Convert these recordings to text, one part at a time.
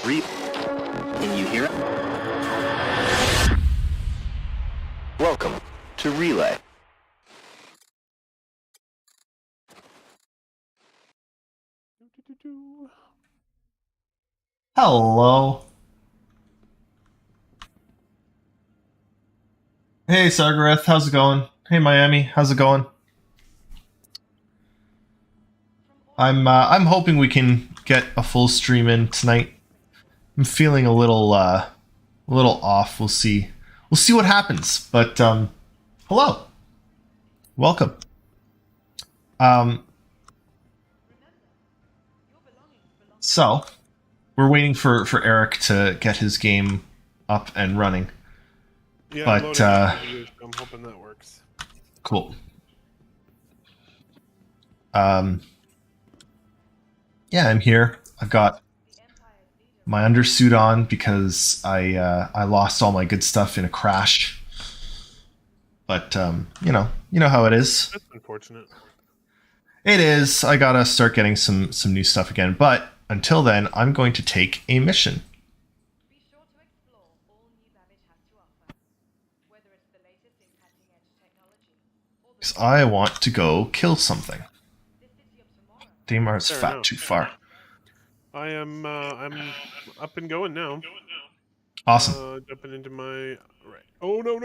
Can you hear it? Welcome to Relay. Hello. Hey, Sargareth, how's it going? Hey, Miami, how's it going? I'm hoping we can get a full stream in tonight. I'm feeling a little off. We'll see. We'll see what happens. But hello, welcome. So we're waiting for Eric to get his game up and running. Yeah, but I'm hoping that works. Cool. Yeah, I'm here. I've got my undersuit on because I lost all my good stuff in a crash. But you know how it is. That's unfortunate. It is. I gotta start getting some new stuff again. But until then, I'm going to take a mission. Because I want to go kill something. Daymar's fat too far. I'm up and going now. Awesome. Jumping into my right. Oh no!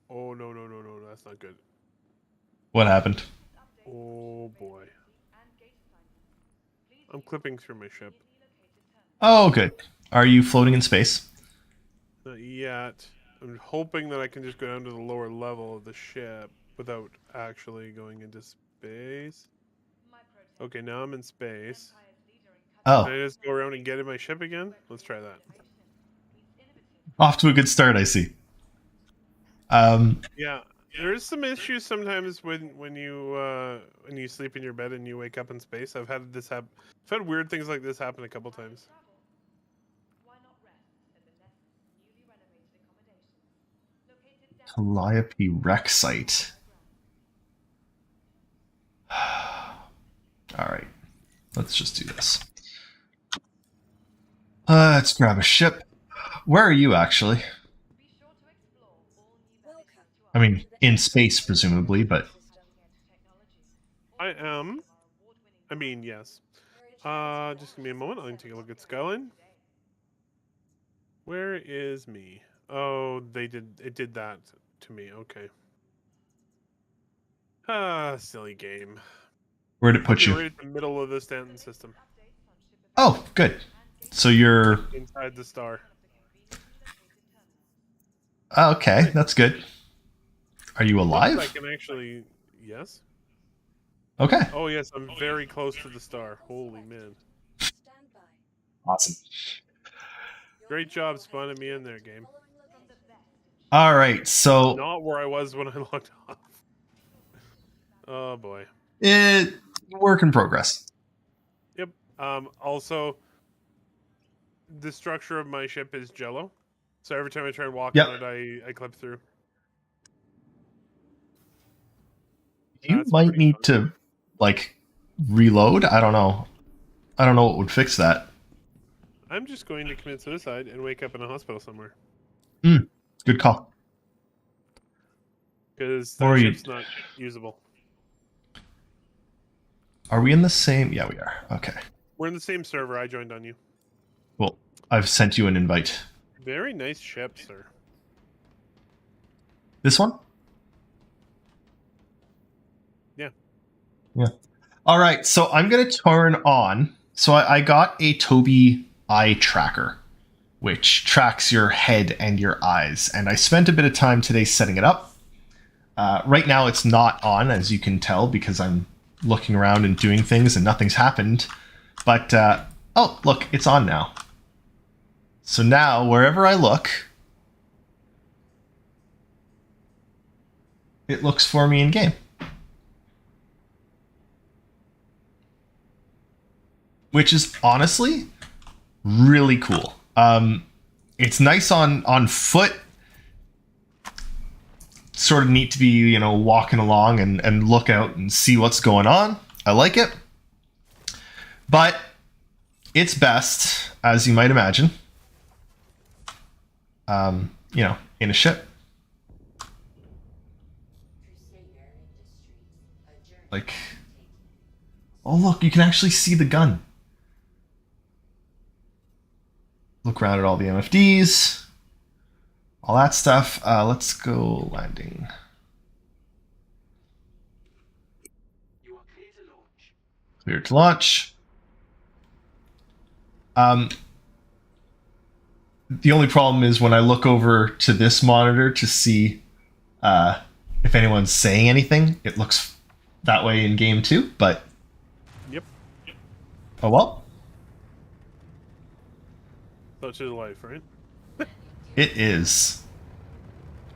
Oh no! That's not good. What happened? Oh boy. I'm clipping through my ship. Oh, good. Are you floating in space? Not yet. I'm hoping that I can just go down to the lower level of the ship without actually going into space. Okay, now I'm in space. Oh. Can I just go around and get in my ship again? Let's try that. Off to a good start, I see. Yeah, there is some issues sometimes when you sleep in your bed and you wake up in space. I've had weird things like this happen a couple times. Calliope wreck site. Alright. Let's just do this. Let's grab a ship. Where are you, actually? I mean, in space, presumably, but... I am. I mean, yes. Just give me a moment. I can take a look at Skyline. Where is me? Oh, it did that to me. Okay. Silly game. Where'd it put you? Right at the middle of the Stanton system. Oh, good. So you're... inside the star. Oh, okay, that's good. Are you alive? I can actually... Yes. Okay. Oh, yes, I'm very close to the star. Holy man. Awesome. Great job spawning me in there, game. Alright, so... Not where I was when I logged off. Oh, boy. Work in progress. Yep. Also, the structure of my ship is jello. So every time I try and walk on it, I clip through. You might need to, like, reload? I don't know. I don't know what would fix that. I'm just going to commit suicide and wake up in a hospital somewhere. Good call. Because that ship's not usable. Are we in the same? Yeah, we are. Okay. We're in the same server. I joined on you. Well, I've sent you an invite. Very nice ship, sir. This one? Yeah. Yeah. All right, so I'm going to turn on... So I got a Toby Eye Tracker, which tracks your head and your eyes. And I spent a bit of time today setting it up. Right now it's not on, as you can tell, because I'm looking around and doing things and nothing's happened. But, oh, look, it's on now. So now, wherever I look, it looks for me in-game. Which is honestly really cool. It's nice on foot. Sort of neat to be, walking along and look out and see what's going on. I like it. But it's best, as you might imagine, in a ship. Like, oh look, you can actually see the gun. Look around at all the MFDs, all that stuff. Let's go landing. Clear to launch. The only problem is when I look over to this monitor to see if anyone's saying anything, it looks that way in game too, but... Yep. Oh well. Such is life, right? It is.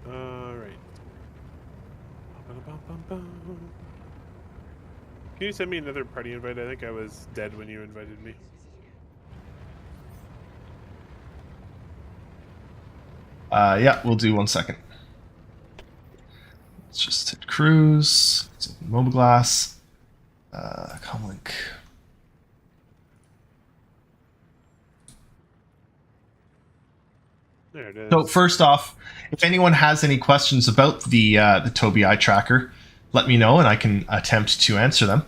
Alright. Can you send me another party invite? I think I was dead when you invited me. Yeah, we'll do 1 second. Let's just hit cruise. Let's open mobile glass. Comlink. There it is. So first off, if anyone has any questions about the Tobii Eye Tracker, let me know and I can attempt to answer them.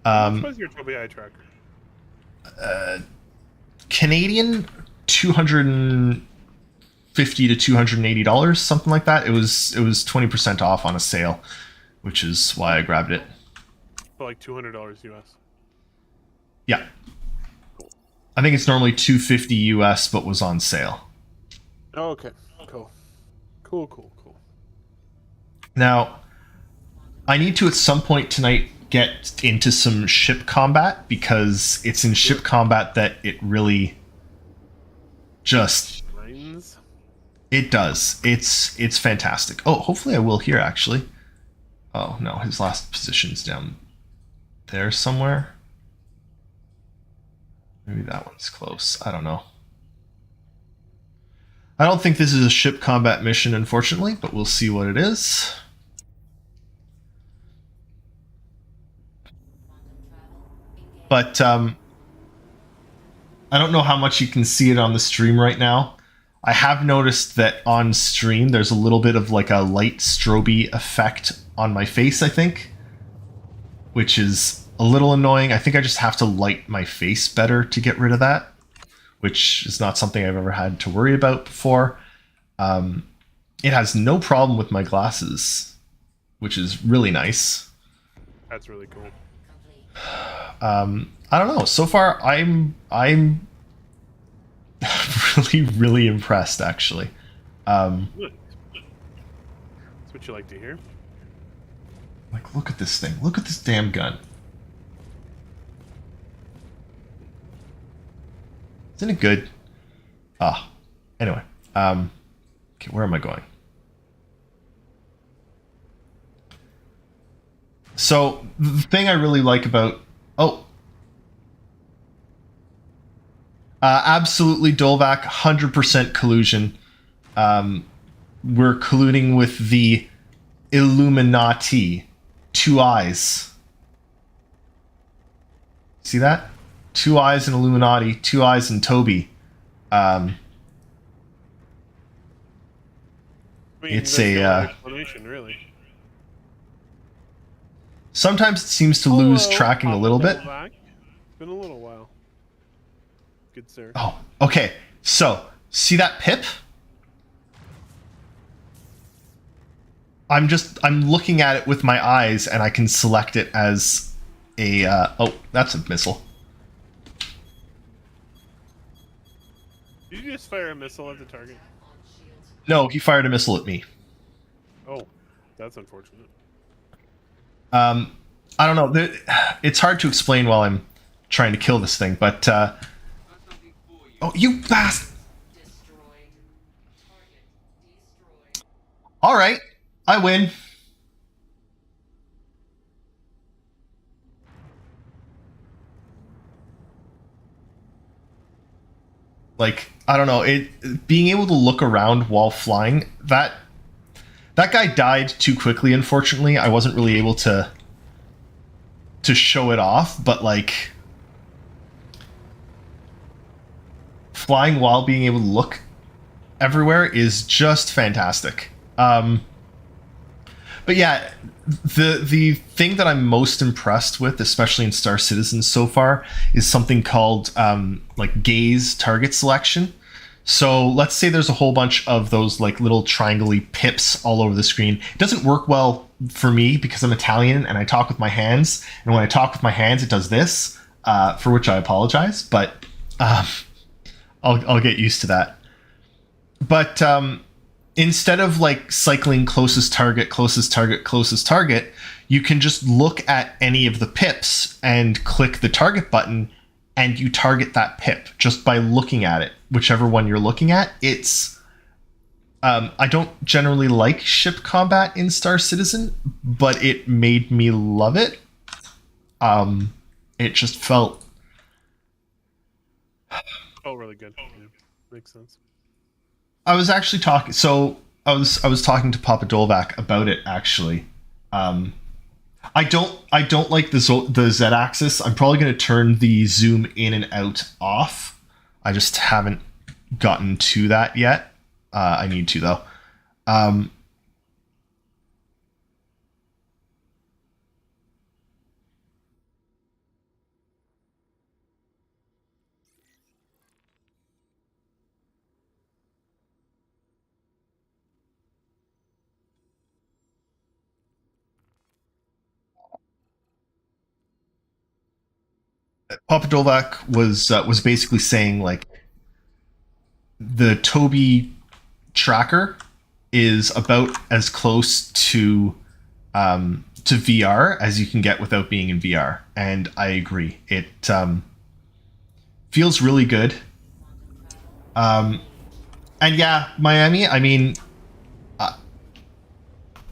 What was your Toby Eye Tracker? Canadian, $250 to $280, something like that. It was 20% off on a sale, which is why I grabbed it. For like $200 US. Yeah, I think it's normally $250 US, but was on sale. Oh, okay. Cool. Now, I need to at some point tonight get into some ship combat because it's in ship combat that it really just Mines? it does. It's fantastic. Oh, hopefully I will here actually. Oh no, his last position's down there somewhere. Maybe that one's close. I don't know. I don't think this is a ship combat mission, unfortunately, but we'll see what it is. But I don't know how much you can see it on the stream right now. I have noticed that on stream there's a little bit of like a light strobe effect on my face, I think, which is a little annoying. I think I just have to light my face better to get rid of that, which is not something I've ever had to worry about before. It has no problem with my glasses, which is really nice. That's really cool. I don't know. So far, I'm really impressed, actually. Good. That's what you like to hear. Like, look at this thing. Look at this damn gun. Isn't it good? Anyway. Okay, where am I going? So, the thing I really like about... absolutely, Dolvac, 100% collusion. We're colluding with the Illuminati. 2 eyes. See that? 2 eyes in Illuminati, 2 eyes in Tobii. I mean, It's there's a, no other explanation, really. Sometimes it seems to lose Hello, tracking a little bit. Back. It's been a little while. Good sir. Oh, okay. So, see that pip? I'm looking at it with my eyes and I can select it as a, oh, that's a missile. Did you just fire a missile at the target? No, he fired a missile at me. Oh, that's unfortunate. I don't know. It's hard to explain while I'm trying to kill this thing, but, oh, you bastard! Alright, I win. Like, I don't know, being able to look around while flying, that guy died too quickly, unfortunately. I wasn't really able to show it off, but like, flying while being able to look everywhere is just fantastic. But yeah, the thing that I'm most impressed with, especially in Star Citizen so far, is something called like gaze target selection. So let's say there's a whole bunch of those like little triangle-y pips all over the screen. It doesn't work well for me because I'm Italian and I talk with my hands. And when I talk with my hands, it does this, for which I apologize. But I'll get used to that. But instead of like cycling closest target, closest target, closest target, you can just look at any of the pips and click the target button and you target that pip just by looking at it, whichever one you're looking at. It's I don't generally like ship combat in Star Citizen, but it made me love it. It just felt really good. Yeah, makes sense. I was actually talking. So I was talking to Papa Dolvac about it actually. I don't like the Z-axis. I'm probably going to turn the zoom in and out off. I just haven't gotten to that yet. I need to though. Papa Dolvac was basically saying like the Tobii tracker is about as close to VR as you can get without being in VR, and I agree. It feels really good. And yeah, Miami. I mean,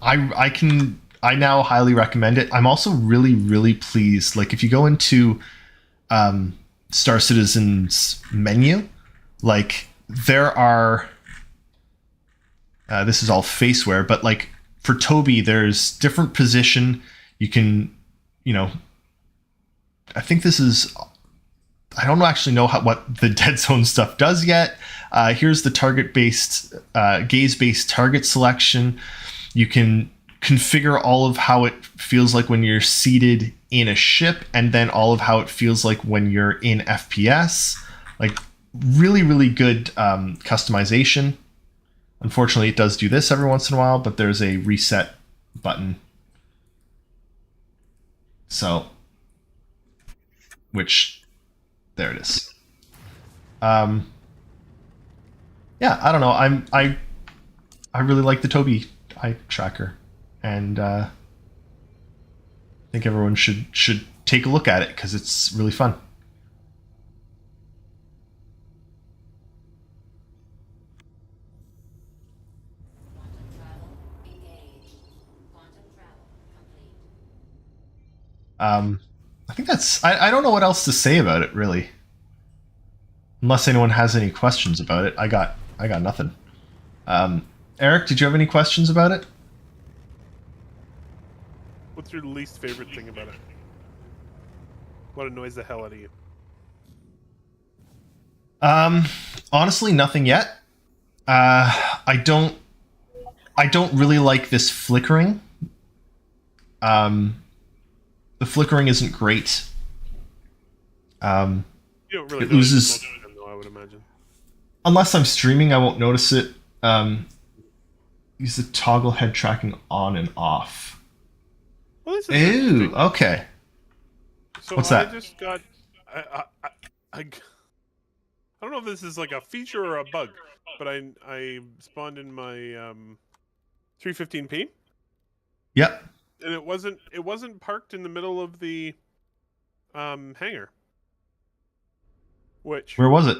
I now highly recommend it. I'm also really pleased. Like if you go into Star Citizen's menu, like there are this is all faceware, but like for Tobii, there's different position. You can, you know, I think this is. I don't actually know what the Dead Zone stuff does yet. Here's the target-based, gaze-based target selection. You can configure all of how it feels like when you're seated in a ship, and then all of how it feels like when you're in FPS. Like really good customization. Unfortunately, it does do this every once in a while, but there's a reset button. So, which, there it is. Yeah, I don't know. I really like the Tobii Eye Tracker, and I think everyone should take a look at it because it's really fun. I think that's. I don't know what else to say about it really, unless anyone has any questions about it. I got nothing. Eric, did you have any questions about it? What's your least favorite thing about it? What annoys the hell out of you? Honestly, nothing yet. I don't really like this flickering. The flickering isn't great. You don't really it loses. Motion, though, I would imagine. Unless I'm streaming, I won't notice it. Use the toggle head tracking on and off. Well, this is Ew. Okay. So What's that? I just got. I don't know if this is like a feature or a bug, but I spawned in my 315p. Yep. And it wasn't parked in the middle of the hangar. Which Where was it?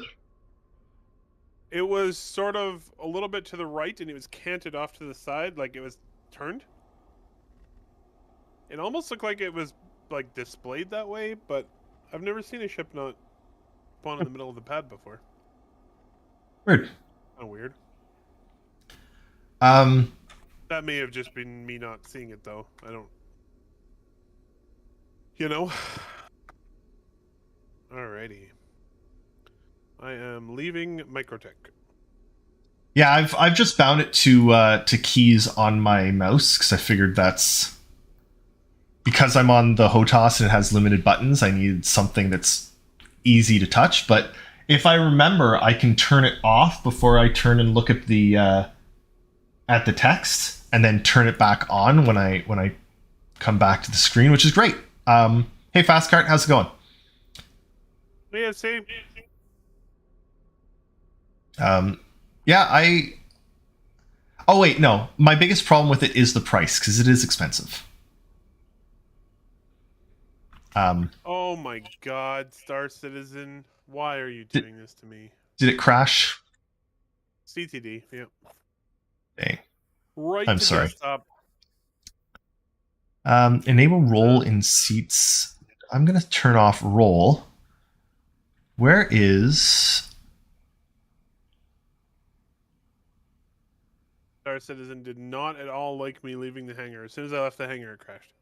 it was sort of a little bit to the right, and it was canted off to the side, like it was turned. It almost looked like it was like displayed that way, but I've never seen a ship not spawn in the middle of the pad before. Weird. Kind of weird. Um. That may have just been me not seeing it, though. I don't... You know? Alrighty. I am leaving Microtech. Yeah, I've just bound it to keys on my mouse because I figured that's because I'm on the HOTAS and it has limited buttons. I need something that's easy to touch. But if I remember, I can turn it off before I turn and look at the text, and then turn it back on when I come back to the screen, which is great. Hey, Fastcart, how's it going? Yeah, same. Yeah, oh wait, no. My biggest problem with it is the price because it is expensive. Oh my God, Star Citizen! Why are you doing this to me? Did it crash? CTD. Yeah. Dang. Right I'm to sorry. desktop. Enable roll in seats. I'm gonna turn off roll. Where is? Star Citizen did not at all like me leaving the hangar. As soon as I left the hangar, it crashed.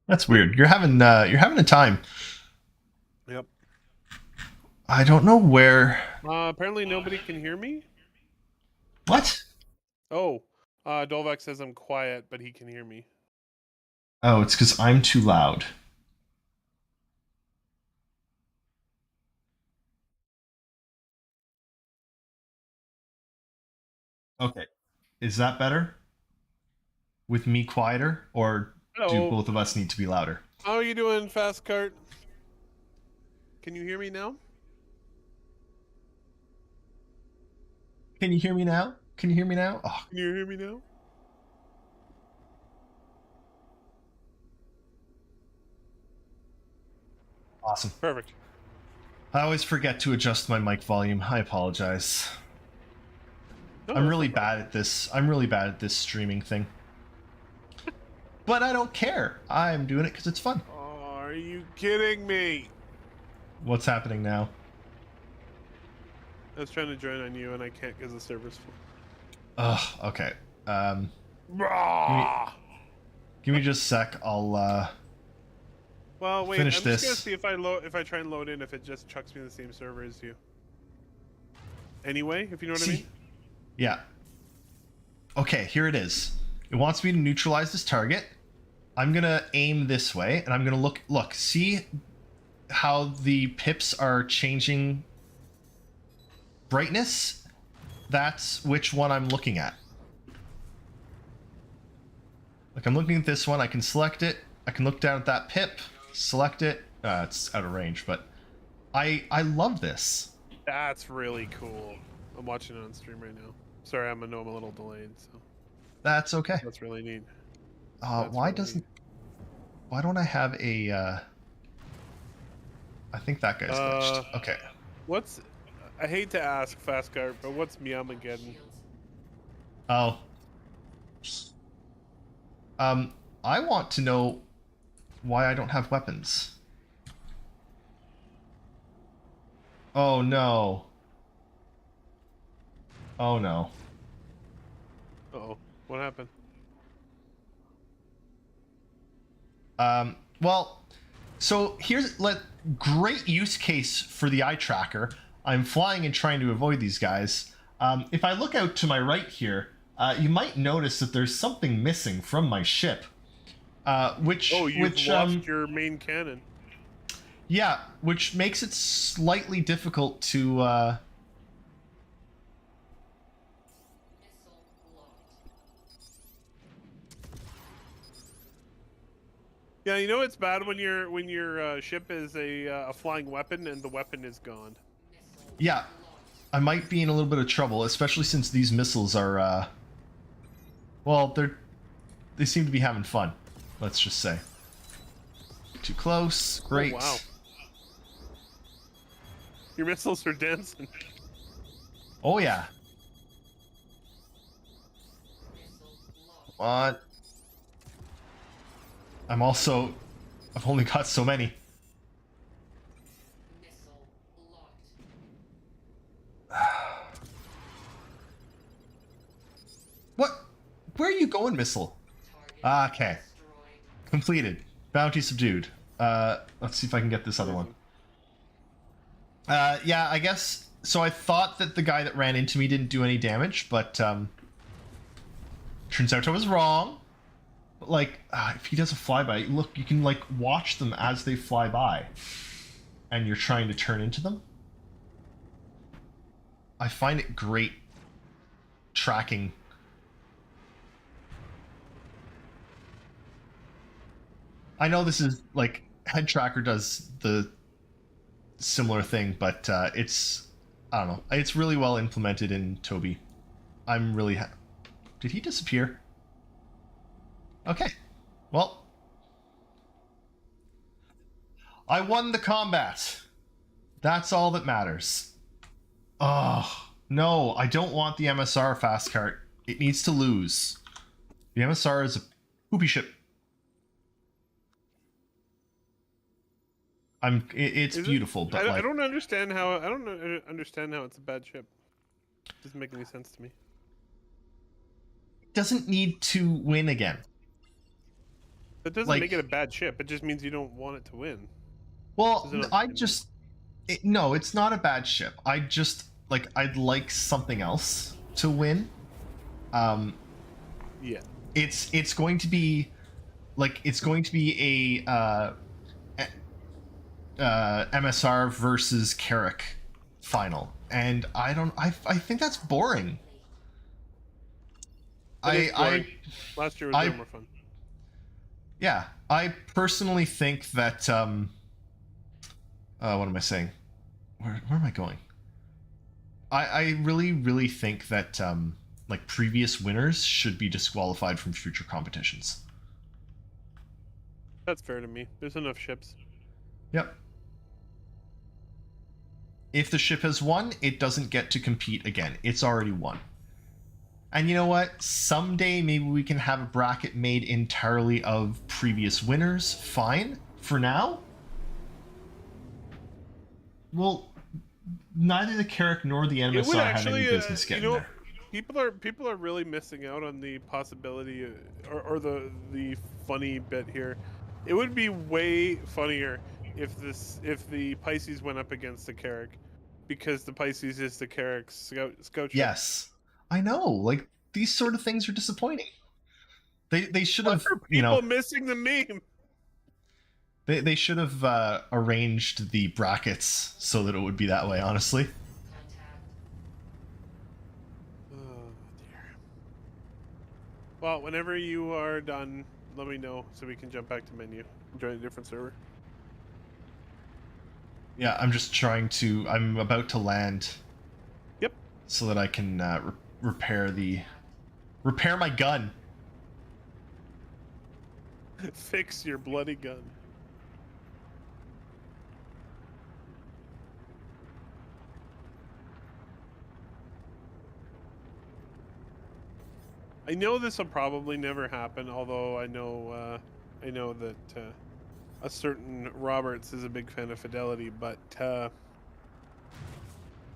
That's weird. You're having a time. Yep. I don't know where. Apparently nobody can hear me. What? Oh, Dolvac says I'm quiet, but he can hear me. Oh, it's because I'm too loud. Okay. Is that better? With me quieter? Or do Hello. both of us need to be louder? How are you doing, Fast Cart? Can you hear me now? Can you hear me now? Can you hear me now? Oh, Can you hear me now? awesome. Perfect. I always forget to adjust my mic volume. I apologize. No, I'm that's really no problem. bad at this. I'm really bad at this streaming thing. But I don't care. I'm doing it because it's fun. Oh, are you kidding me? What's happening now? I was trying to join on you and I can't because the server's full. Ugh, okay. Brah! Give me just a sec. I'll Well, wait. finish I'm just gonna this. see if I try and load in if it just chucks me in the same server as you. Anyway, if you know what I mean. Yeah. Okay, here it is. It wants me to neutralize this target. I'm gonna aim this way, and I'm gonna look. See how the pips are changing brightness? That's which one I'm looking at. Like, I'm looking at this one. I can select it. I can look down at that pip, select it. It's out of range, but I love this. That's really cool. I'm watching it on stream right now. Sorry, I know I'm a little delayed, so That's okay. that's really neat. Why don't I have a? I think that guy's glitched. Okay. What's? I hate to ask, Fastcart, but what's Meowmageddon? Oh. I want to know why I don't have weapons. Oh no. Oh no. Uh-oh. What happened? Well, so here's great use case for the eye tracker. I'm flying and trying to avoid these guys. If I look out to my right here, you might notice that there's something missing from my ship. Which lost your main cannon. Yeah, which makes it slightly difficult to Yeah, you know it's bad when your ship is a flying weapon and the weapon is gone. Yeah, I might be in a little bit of trouble, especially since these missiles are well, they seem to be having fun. Let's just say. Too close. Great. Oh, wow. Your missiles are dancing. Oh yeah. What? I've only got so many. What? Where are you going, missile? Okay. Completed. Bounty subdued. Let's see if I can get this other one. Yeah, I guess. So I thought that the guy that ran into me didn't do any damage, but turns out I was wrong. But like, if he does a flyby, look, you can like watch them as they fly by, and you're trying to turn into them. I find it great tracking. I know this is like Head Tracker does the similar thing, but it's, I don't know, it's really well implemented in Tobii. I'm really did he disappear? Okay, well, I won the combat. That's all that matters. Oh no, I don't want the MSR fast cart. It needs to lose. The MSR is a poopy ship. It's beautiful, but I don't understand how understand how it's a bad ship. It doesn't make any sense to me. It doesn't need to win again. That doesn't Like, make it a bad ship. It just means you don't want it to win. well, no, it's not a bad ship. I'd like something else to win. Yeah. It's going to be a MSR versus Carrick final, and I think that's boring. Last year was way more fun. Yeah, I personally think that what am I saying? Where am I going? I really think that like previous winners should be disqualified from future competitions. That's fair to me. There's enough ships. Yep. If the ship has won, it doesn't get to compete again. It's already won. And you know what? Someday maybe we can have a bracket made entirely of previous winners. Fine. For now, well, neither the Carrick nor the MSR have any business getting there. People are really missing out on the possibility or the funny bit here. It would be way funnier if the Pisces went up against the Carrick, because the Pisces is the Carrick's scout ship. Yes, I know. Like, these sort of things are disappointing. They should have, people missing the meme. They should have arranged the brackets so that it would be that way, honestly. Oh dear. Well, whenever you are done, let me know so we can jump back to menu and join a different server. Yeah, I'm about to land. Yep. So that I can repair my gun. Fix your bloody gun. I know this will probably never happen, although I know that a certain Roberts is a big fan of Fidelity, but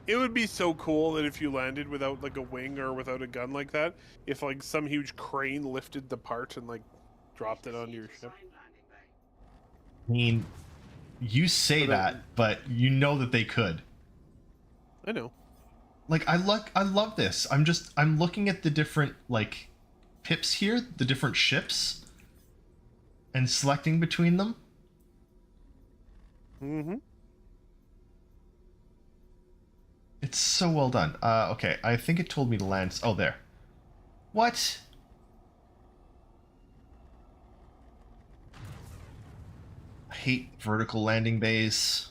it would be so cool that if you landed without like a wing or without a gun like that, if like some huge crane lifted the part and like dropped it onto your ship. I mean, you say that, but you know that they could. I know. Like, I love this. I'm looking at the different like pips here, the different ships, and selecting between them. Mm-hmm. It's so well done. Okay, I think it told me to land. Oh, there. What? I hate vertical landing bays.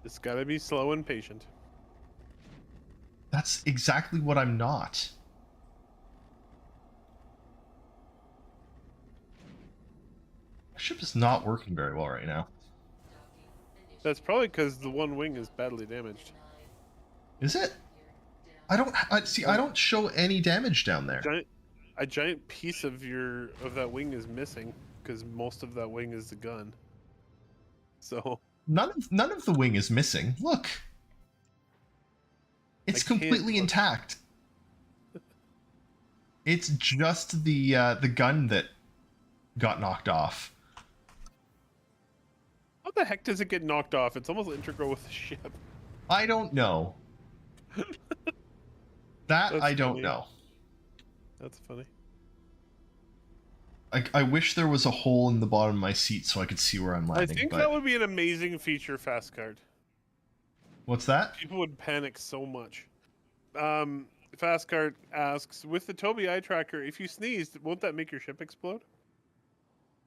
It's gotta be slow and patient. That's exactly what I'm not. My ship is not working very well right now. That's probably because the one wing is badly damaged. Is it? I don't show any damage down there. A giant piece of that wing is missing because most of that wing is the gun. So none of the wing is missing. Look. It's completely intact. It's just the gun that got knocked off. the heck does it get knocked off? It's almost integral with the ship. I don't know. That That's I don't funny. know. That's funny. I wish there was a hole in the bottom of my seat so I could see where I'm I landing. think but that would be an amazing feature, Fast Card. what's that? People would panic so much. Fast Card asks, with the Toby Eye Tracker, if you sneezed, won't that make your ship explode?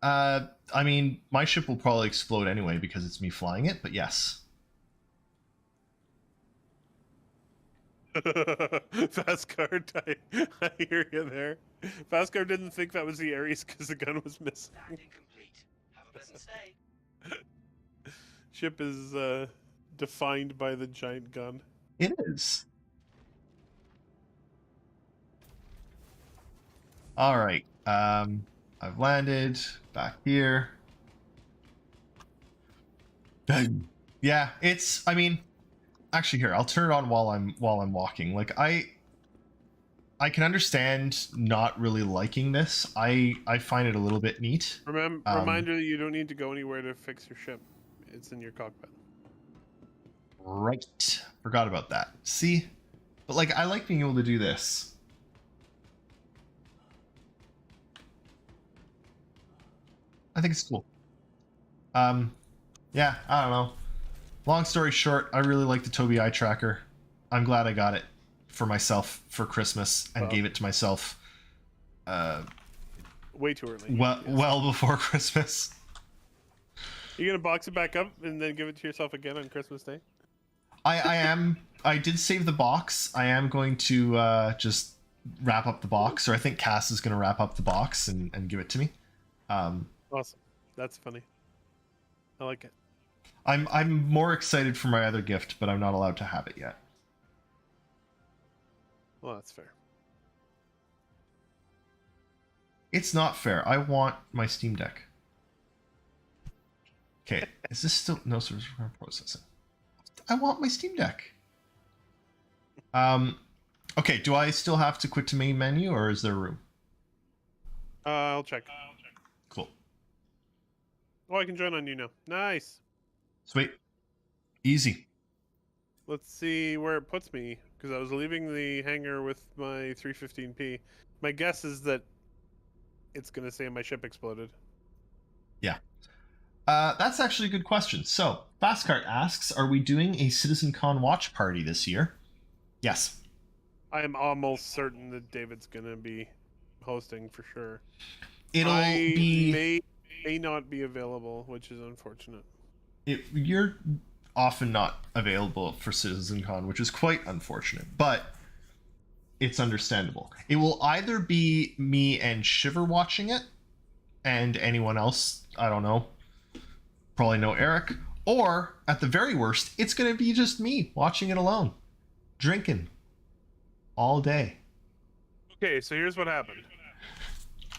I mean, my ship will probably explode anyway because it's me flying it, but yes. Fast Card, I hear you there. Fast Card didn't think that was the Ares because the gun was missing. Complete. Have a pleasant stay. Ship is defined by the giant gun. It is. All right. I've landed back here. Yeah, it's. I mean, actually, here I'll turn it on while I'm walking. Like I can understand not really liking this. I find it a little bit neat. Reminder that you don't need to go anywhere to fix your ship. It's in your cockpit. Right. Forgot about that. See, but like I like being able to do this. I think it's cool. Yeah, I don't know. Long story short, I really like the Tobii Eye Tracker. I'm glad I got it for myself for Christmas and gave it to myself Way too early. well before Christmas. You gonna box it back up and then give it to yourself again on Christmas Day? I did save the box. I am going to just wrap up the box, or I think Cass is going to wrap up the box and give it to me. Awesome. That's funny. I like it. I'm more excited for my other gift, but I'm not allowed to have it yet. Well, that's fair. It's not fair. I want my Steam Deck. Okay, is this still no service for processing? I want my Steam Deck. Okay, do I still have to quit to main menu, or is there room? I'll check. Cool. Oh, I can join on you now. Nice. Sweet. Easy. Let's see where it puts me, because I was leaving the hangar with my 315p. My guess is that it's going to say my ship exploded. Yeah. That's actually a good question. So, Fastcart asks, are we doing a CitizenCon watch party this year? Yes. I am almost certain that David's going to be hosting for sure. It'll I be... may not be available, which is unfortunate. You're often not available for CitizenCon, which is quite unfortunate, but it's understandable. It will either be me and Shiver watching it, and anyone else, I don't know, probably no Eric, or at the very worst, it's going to be just me watching it alone, drinking all day. Okay, so here's what happened.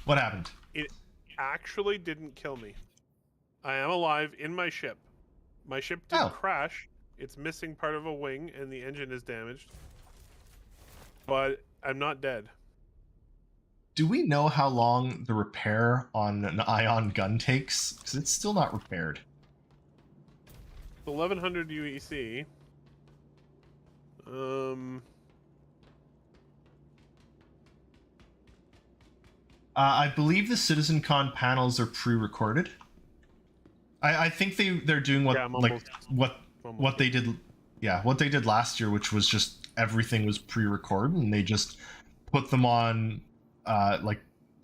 What happened? It actually didn't kill me. I am alive in my ship. My ship did crash. It's missing part of a wing, and the engine is damaged. But I'm not dead. Do we know how long the repair on an ion gun takes? Because it's still not repaired. 1100 UEC. I believe the CitizenCon panels are pre-recorded. I think they're doing what what they did, what they did last year, which was just everything was pre-recorded, and they just put them on,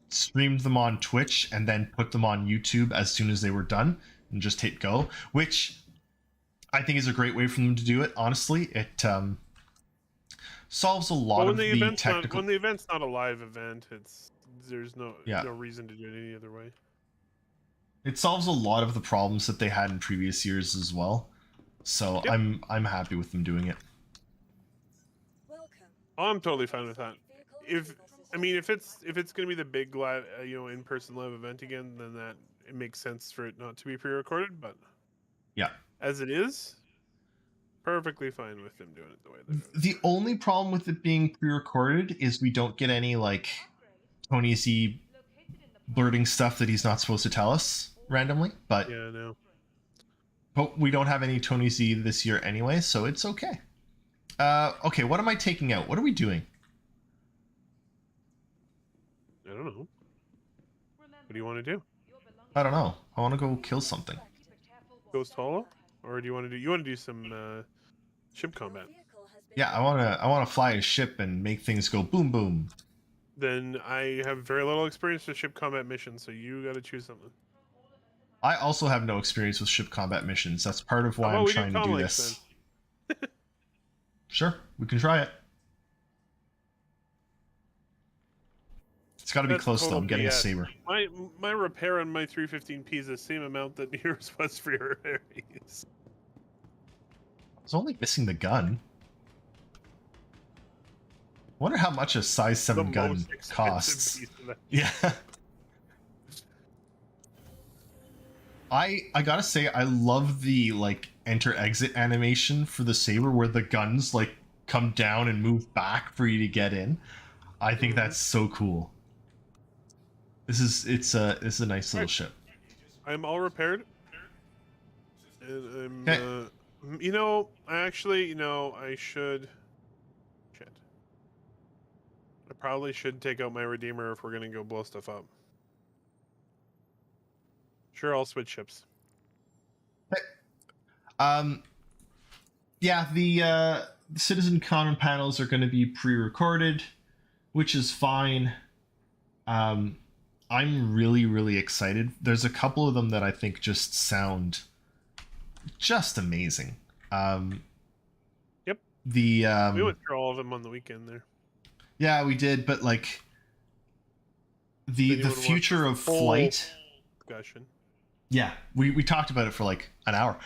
streamed them on Twitch and then put them on YouTube as soon as they were done and just hit go, which I think is a great way for them to do it. Honestly, it solves a lot of the technical. When the event's not a live event, there's no reason to do it any other way. It solves a lot of the problems that they had in previous years as well. So Yep. I'm happy with them doing it. I'm totally fine with that. If it's gonna be the big live, in-person live event again, then that it makes sense for it not to be pre-recorded. But Yeah. as it is, perfectly fine with them doing it the way they're doing it. The only problem with it being pre-recorded is we don't get any Tony Z blurting stuff that he's not supposed to tell us randomly. But Yeah, no. But we don't have any Tony Z this year anyway, so it's okay. Okay, what am I taking out? What are we doing? I don't know. What do you want to do? I don't know. I want to go kill something. Ghost Hollow, or do you want to do? You want to do some ship combat? Yeah, I wanna fly a ship and make things go boom boom. Then I have very little experience with ship combat missions, so you got to choose something. I also have no experience with ship combat missions. That's part of How why about I'm we do trying to Tom do Links, this. Sure, we can try it. It's got to be That's close though. total I'm getting a BS. saber. My repair on my 315P is the same amount that yours was for your Aries. I was only missing the gun. I wonder how much a size 7 The gun most expensive costs. piece of that. Yeah. I gotta say, I love the like enter exit animation for the saber where the guns like come down and move back for you to get in. I think that's so cool. It's a nice little ship. I'm all repaired. And I'm Okay. you know, actually, you know, I should shit. I probably should take out my Redeemer if we're gonna go blow stuff up. Sure, I'll switch ships. Yeah, the Citizen Common panels are going to be pre-recorded, which is fine. I'm really excited. There's a couple of them that I think just sound just amazing. Yep. The We went through all of them on the weekend there. yeah, we did, but like the Anyone want future of full flight. discussion. Yeah, we talked about it for like an hour.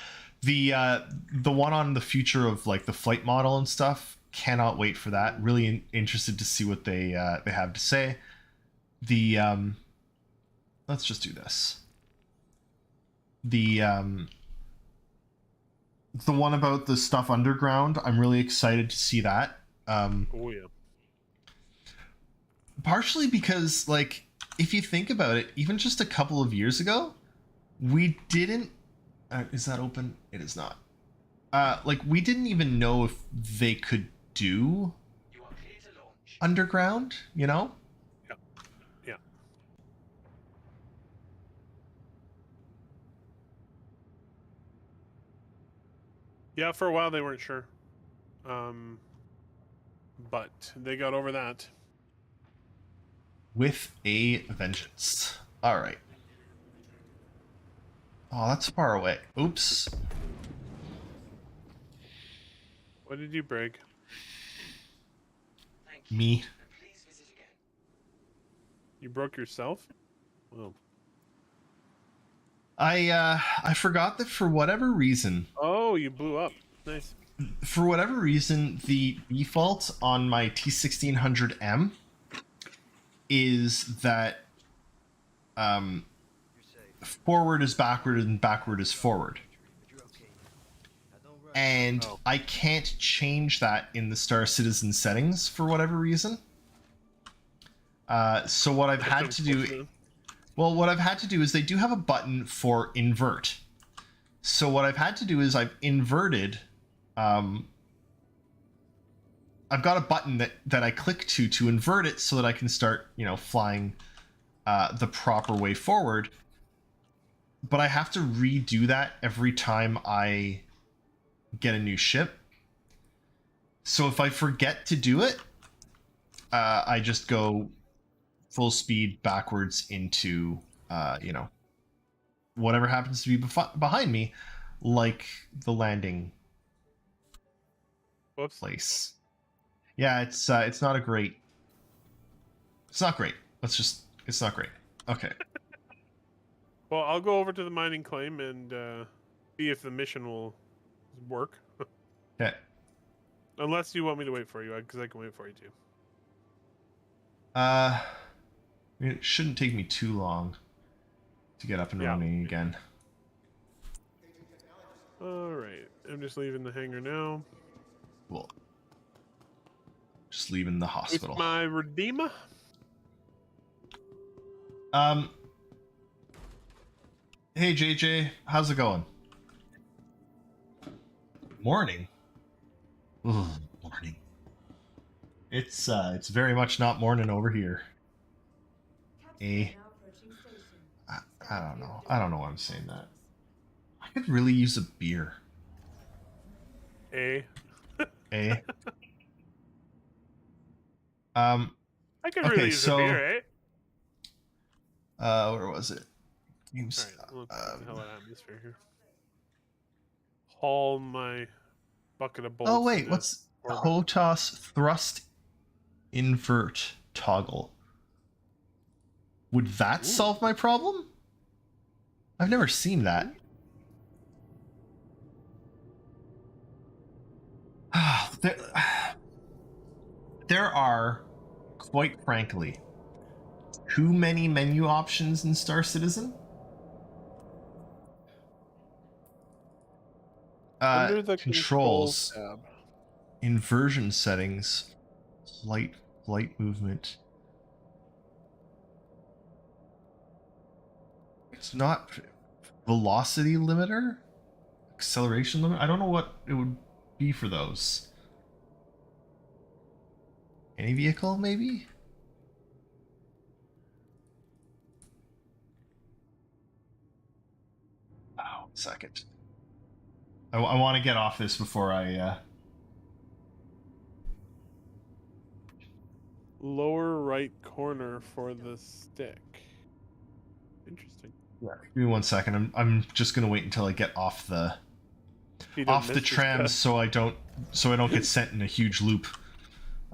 The one on the future of like the flight model and stuff. Cannot wait for that. Really interested to see what they have to say. The let's just do this. The one about the stuff underground. I'm really excited to see that. Oh yeah. Partially because like if you think about it, even just a couple of years ago, we didn't. Is that open? It is not. Like we didn't even know if they could do You are clear to launch. underground. You know. Yeah. Yeah. Yeah, for a while they weren't sure. But they got over that. With a vengeance. All right. Oh, that's far away. Oops. What did you break? Thank you. Me. Please visit again. You broke yourself? Well. I forgot that for whatever reason, Oh, you blew up. Nice. the default on my T1600M is that forward is backward and backward is forward. And Oh. I can't change that in the Star Citizen settings for whatever reason. So what I've had to do, well, what I've had to do is they do have a button for invert. So what I've had to do is I've inverted. I've got a button that I click to invert it so that I can start, flying the proper way forward. But I have to redo that every time I get a new ship. So if I forget to do it, I just go full speed backwards into, whatever happens to be behind me, like the landing Whoops. place. Yeah, it's not a great. It's not great. It's not great. Okay. Well, I'll go over to the mining claim and see if the mission will work. Okay. Unless you want me to wait for you, because I can wait for you too. It shouldn't take me too long to get up and running again. Alright, I'm just leaving the hangar now. Cool. Just leaving the hospital. With my Redeemer. Hey JJ, how's it going? Morning. Ooh, morning. It's very much not morning over here. I don't know. I don't know why I'm saying that. I could really use a beer. A. Eh? I could Okay, really use a so beer, eh? where was it? Games. Alright, look what the hell that atmosphere here. Haul my bucket of bolts. Oh wait, into what's orbit. HOTAS thrust invert toggle? Would that solve my problem? I've never seen that. There are, quite frankly, too many menu options in Star Citizen. Under the Controls, tab. inversion settings, flight movement. It's not velocity limiter, acceleration limit. I don't know what it would be for those. Any vehicle, maybe? Oh, second. I want to get off this before I... Lower right corner for the stick. Interesting. Yeah. Give me 1 second. I'm just gonna wait until I get off the tram so I don't get sent in a huge loop.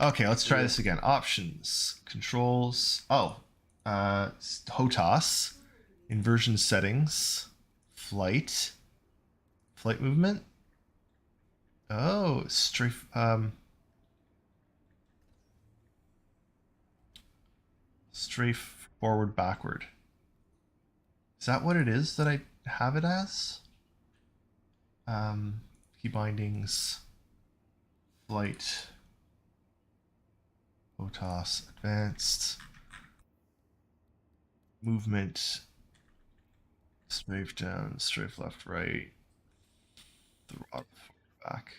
Okay, let's try this again. Options, controls. Oh, HOTAS, inversion settings, flight movement. Oh, strafe forward backward. Is that what it is that I have it as? Key bindings, flight, HOTAS, advanced, movement, strafe down, strafe left, right, throttle forward, back.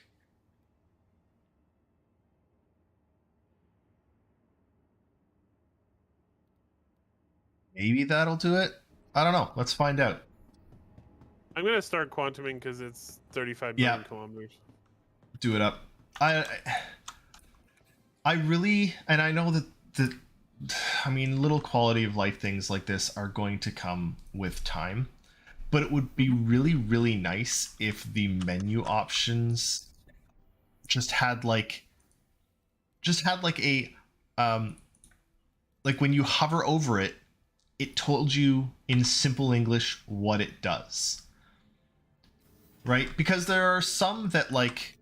Maybe that'll do it. I don't know. Let's find out. I'm gonna start quantuming because it's 35 million kilometers. Do it up. I really, and I know that I mean, little quality of life things like this are going to come with time, but it would be really, really nice if the menu options just had like a like when you hover over it, it told you in simple English what it does. Right? Because there are some that like,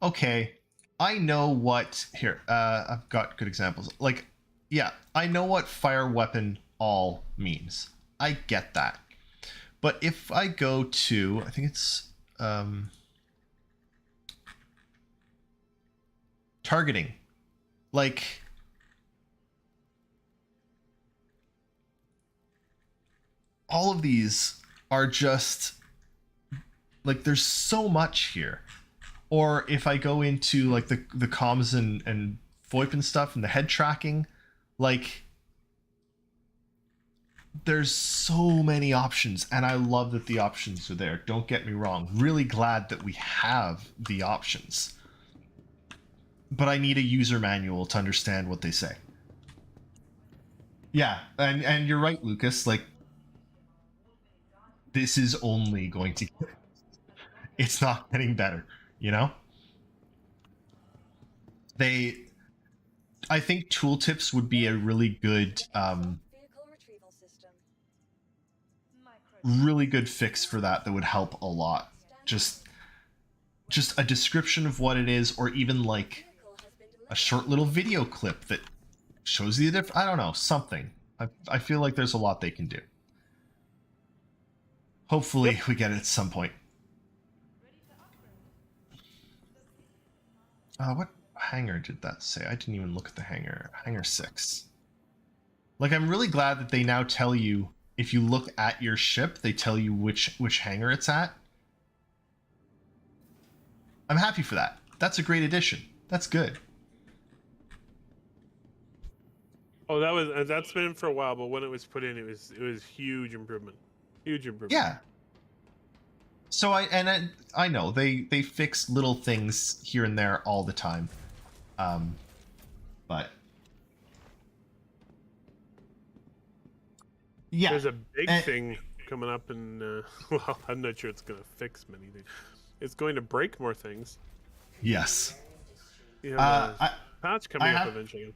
okay, I know what here, I've got good examples. Like, yeah, I know what fire weapon all means. I get that. But if I go to, I think it's targeting, like all of these are just like, there's so much here. Or if I go into like the comms and VoIP and stuff and the head tracking, like there's so many options, and I love that the options are there. Don't get me wrong. Really glad that we have the options. But I need a user manual to understand what they say. Yeah, and you're right, Lucas, like this is only going to it's not getting better, you know? I think tooltips would be a really good really good fix for that would help a lot. Just a description of what it is, or even like a short little video clip that shows you the difference. I don't know, something. I feel like there's a lot they can do. Hopefully we get it at some point. What hangar did that say? I didn't even look at the hangar. Hangar 6. Like, I'm really glad that they now tell you, if you look at your ship, they tell you which hangar it's at. I'm happy for that. That's a great addition. That's good. Oh, that's been in for a while, but when it was put in, it was huge improvement. Huge improvement. Yeah. So I know they fix little things here and there all the time, but yeah, There's a big thing coming up, and well, I'm not sure it's going to fix many things. It's going to break more things. yes. You have a patch coming up have, eventually.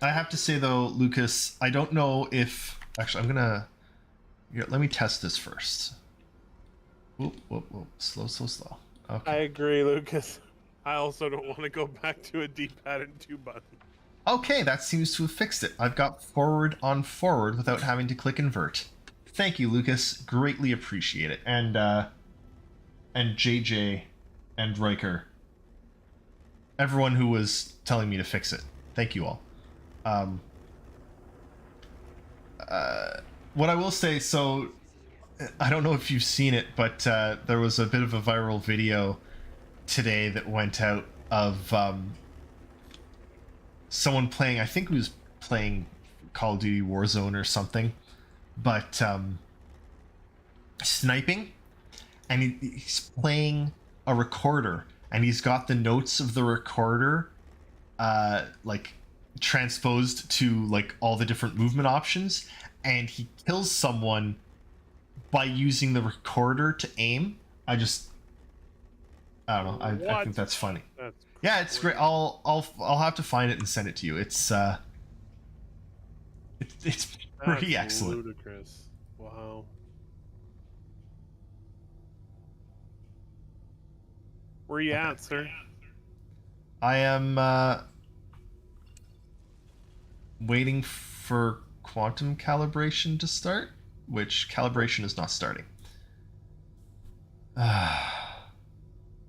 I have to say though, Lucas, I don't know if actually I'm gonna here, let me test this first. Whoop, whoop, whoop. Slow. Okay. I agree, Lucas. I also don't want to go back to a D-pad and 2 button. Okay, that seems to have fixed it. I've got forward on forward without having to click invert. Thank you, Lucas. Greatly appreciate it. And JJ and Riker. Everyone who was telling me to fix it. Thank you all. What I will say, so I don't know if you've seen it, but there was a bit of a viral video today that went out of someone playing, I think it was playing Call of Duty Warzone or something, but sniping, and he's playing a recorder, and he's got the notes of the recorder like transposed to like all the different movement options, and he kills someone by using the recorder to aim. I don't know. I think that's funny. Yeah, it's great. I'll have to find it and send it to you. It's pretty excellent. Ludicrous. Wow. Where you at, sir? I am waiting for quantum calibration to start, which calibration is not starting.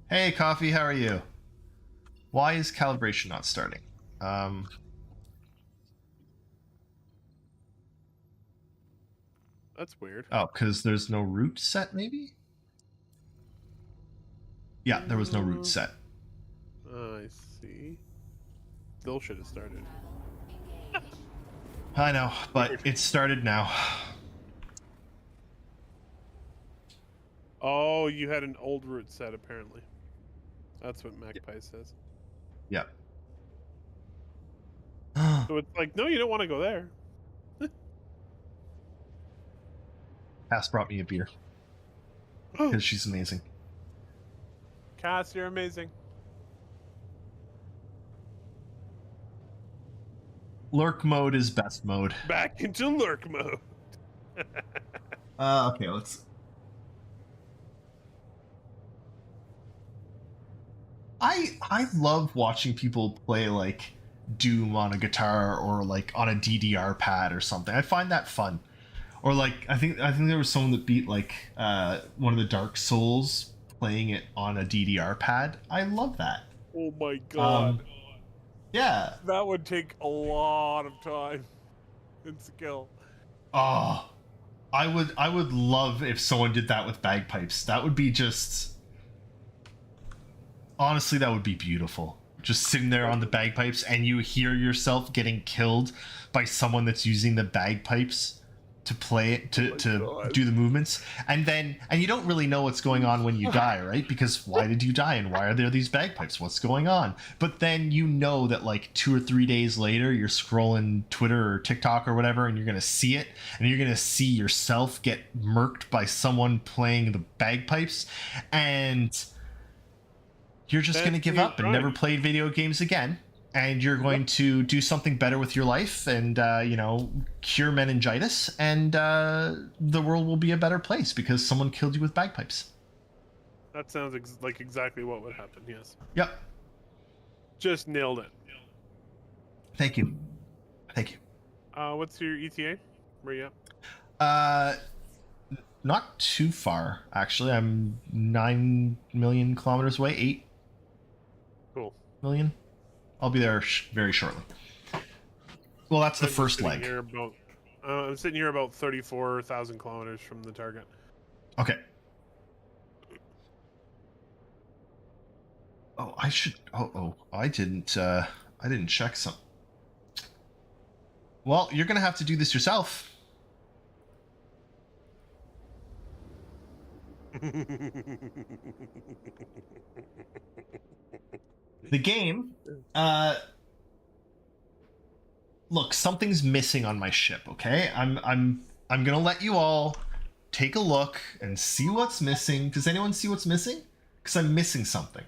Hey, Coffee, how are you? Why is calibration not starting? That's weird. Oh, because there's no route set, maybe? Yeah, there was no route set. I see. Still should have started. I know, but it started now. Oh, you had an old route set, apparently. That's what Magpie says. Yep. So it's like, no, you don't want to go there. Cass brought me a beer because she's amazing. Cass, you're amazing. Lurk mode is best mode. Back into lurk mode. Okay, let's... I love watching people play like Doom on a guitar or like on a DDR pad or something. I find that fun. Or like I think there was someone that beat like one of the Dark Souls playing it on a DDR pad. I love that. Oh my god. Yeah. That would take a lot of time and skill. Oh, I would love if someone did that with bagpipes. That would be just... Honestly, that would be beautiful. Just sitting there on the bagpipes and you hear yourself getting killed by someone that's using the bagpipes to play it, to do the movements. And you don't really know what's going on when you die, right? Because why did you die and why are there these bagpipes? What's going on? But then you know that like 2 or 3 days later, you're scrolling Twitter or TikTok or whatever, and you're going to see it, and you're going to see yourself get murked by someone playing the bagpipes, and you're just going to give up and never play video games again. And you're going to do something better with your life and, cure meningitis. And the world will be a better place because someone killed you with bagpipes. That sounds like exactly what would happen, yes. Yep. Just nailed it. Thank you. Thank you. What's your ETA? Where you at? Not too far, actually. I'm 9 million kilometers away. 8 million. I'll be there very shortly. Well, that's the first leg. I'm sitting here about 34,000 kilometers from the target. Okay. Oh, I should. I didn't. I didn't check some. Well, you're gonna have to do this yourself. The game. Look, something's missing on my ship. Okay, I'm gonna let you all take a look and see what's missing. Does anyone see what's missing? Because I'm missing something.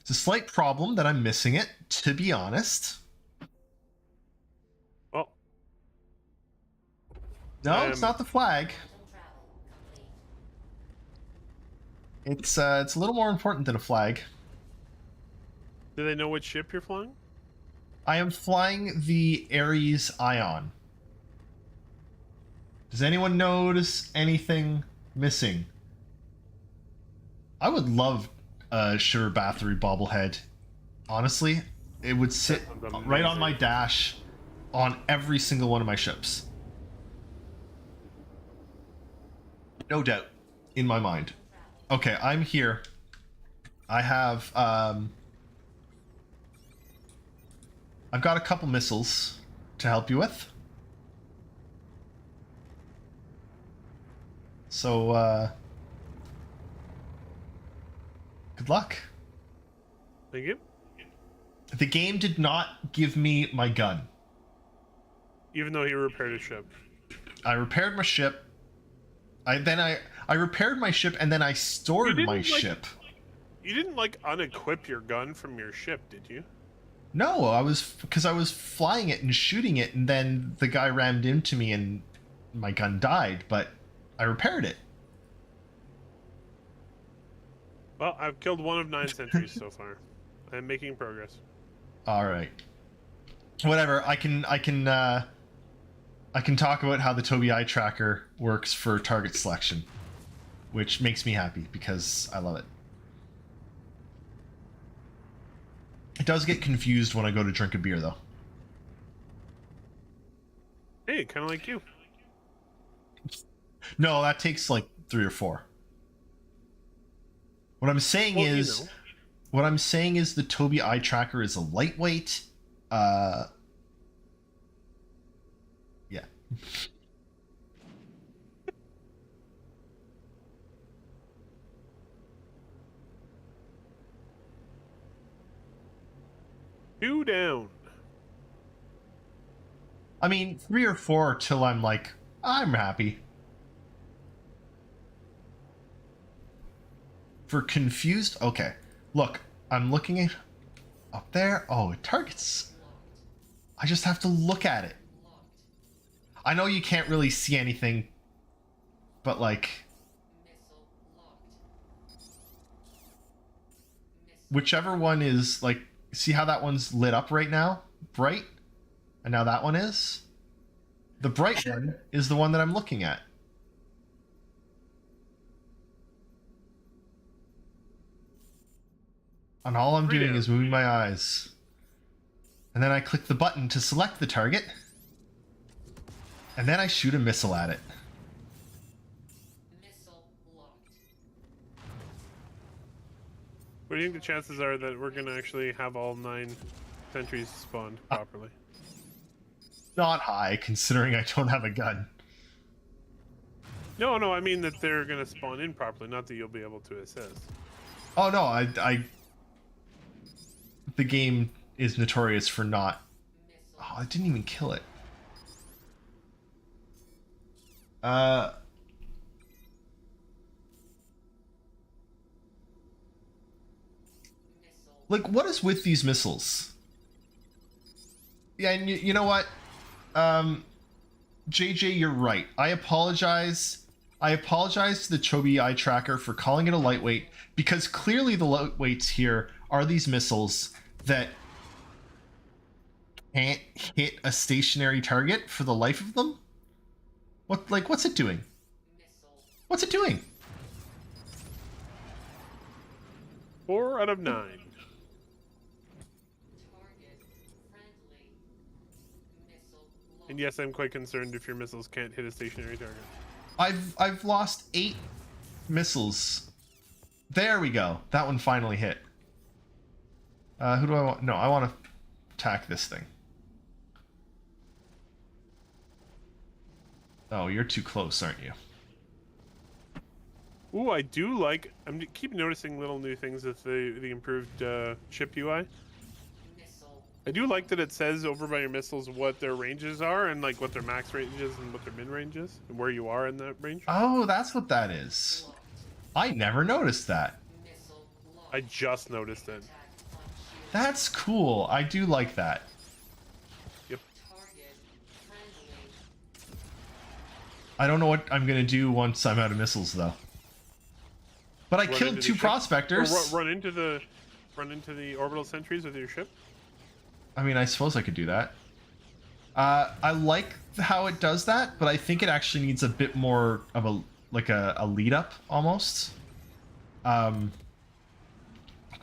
It's a slight problem that I'm missing it, to be honest. Oh. No, it's not the flag. It's a little more important than a flag. Do they know which ship you're flying? I am flying the Ares Ion. Does anyone notice anything missing? I would love a Shiver Bathory bobblehead. Honestly, it would sit right on my dash on every single one of my ships. No doubt in my mind. Okay, I'm here. I have I've got a couple missiles to help you with. So good luck. Thank you. The game did not give me my gun. Even though you repaired a ship. I repaired my ship. I repaired my ship and then I stored my ship. You didn't like unequip your gun from your ship, did you? No, I was flying it and shooting it, and then the guy rammed into me and my gun died, but I repaired it. Well, I've killed one of 9 sentries so far. I'm making progress. All right. Whatever. I can talk about how the Tobii Eye Tracker works for target selection, which makes me happy because I love it. It does get confused when I go to drink a beer, though. Hey, kind of like you. No, that takes like 3 or 4. What I'm saying is, you know. what I'm saying is the Tobii Eye Tracker is a lightweight. Yeah. Two down. I mean, 3 or 4 till I'm like, I'm happy. For confused, okay. Look, I'm looking at up there. Oh, it targets. I just have to look at it. I know you can't really see anything, but like, whichever one is like, see how that one's lit up right now? Bright? And now that one is? The bright one is the one that I'm looking at. And all I'm doing is moving my eyes. And then I click the button to select the target. And then I shoot a missile at it. What do you think the chances are that we're going to actually have all 9 sentries spawned properly? Not high, considering I don't have a gun. No, I mean that they're going to spawn in properly, not that you'll be able to assist. Oh no, the game is notorious for not... Oh, I didn't even kill it. Like, what is with these missiles? Yeah, and you know what? JJ, you're right. I apologize. I apologize to the Tobii Eye Tracker for calling it a lightweight, because clearly the lightweights here are these missiles that can't hit a stationary target for the life of them. What's it doing? What's it doing? 4 out of 9. And yes, I'm quite concerned if your missiles can't hit a stationary target. I've lost 8 missiles There we go. That one finally hit. Who do I want? No, I want to attack this thing. Oh, you're too close, aren't you? Ooh, I do like. Keep noticing little new things with the improved ship UI. I do like that it says over by your missiles what their ranges are and like what their max range is and what their min range is and where you are in that range. Oh, that's what that is. I never noticed that. I just noticed it. That's cool. I do like that. Yep. I don't know what I'm gonna do once I'm out of missiles, though. But I killed 2 prospectors. Run into the orbital sentries with your ship. I mean, I suppose I could do that. I like how it does that, but I think it actually needs a bit more of a lead up almost.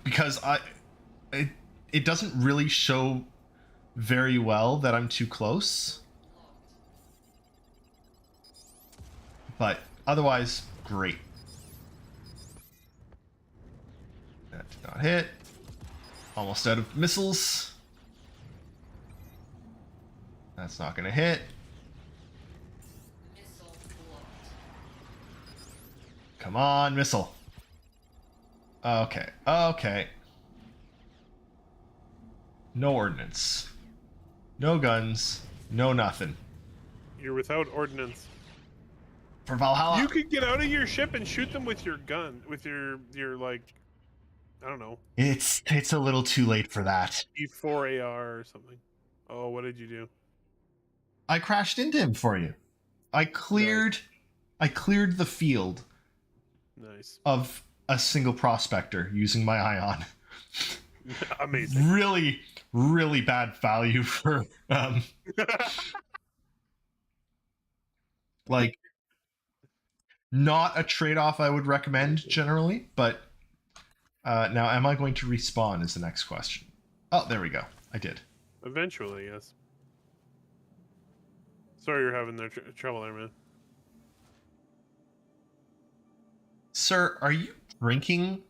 Because it doesn't really show very well that I'm too close. But otherwise, great. That did not hit. Almost out of missiles. That's not going to hit. Come on, missile. Okay, okay. No ordnance. No guns. No nothing. You're without ordnance. For Valhalla. You could get out of your ship and shoot them with your gun, with your like, I don't know. It's a little too late for that. E4 AR or something. Oh, what did you do? I crashed into him for you. I cleared the field Nice. of a single prospector using my ion. Amazing. Really, really bad value for like not a trade-off I would recommend generally, but now am I going to respawn is the next question. Oh, there we go. I did. Eventually, yes. Sorry you're having trouble there, man. Sir, are you drinking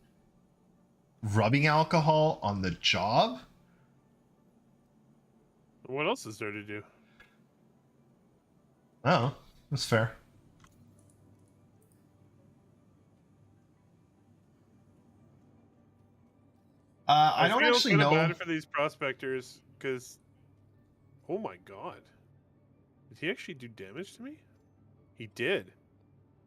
rubbing alcohol on the job? What else is there to do? Oh, that's fair. I don't feel actually kinda know. bad for these prospectors because, oh my god, did he actually do damage to me? He did.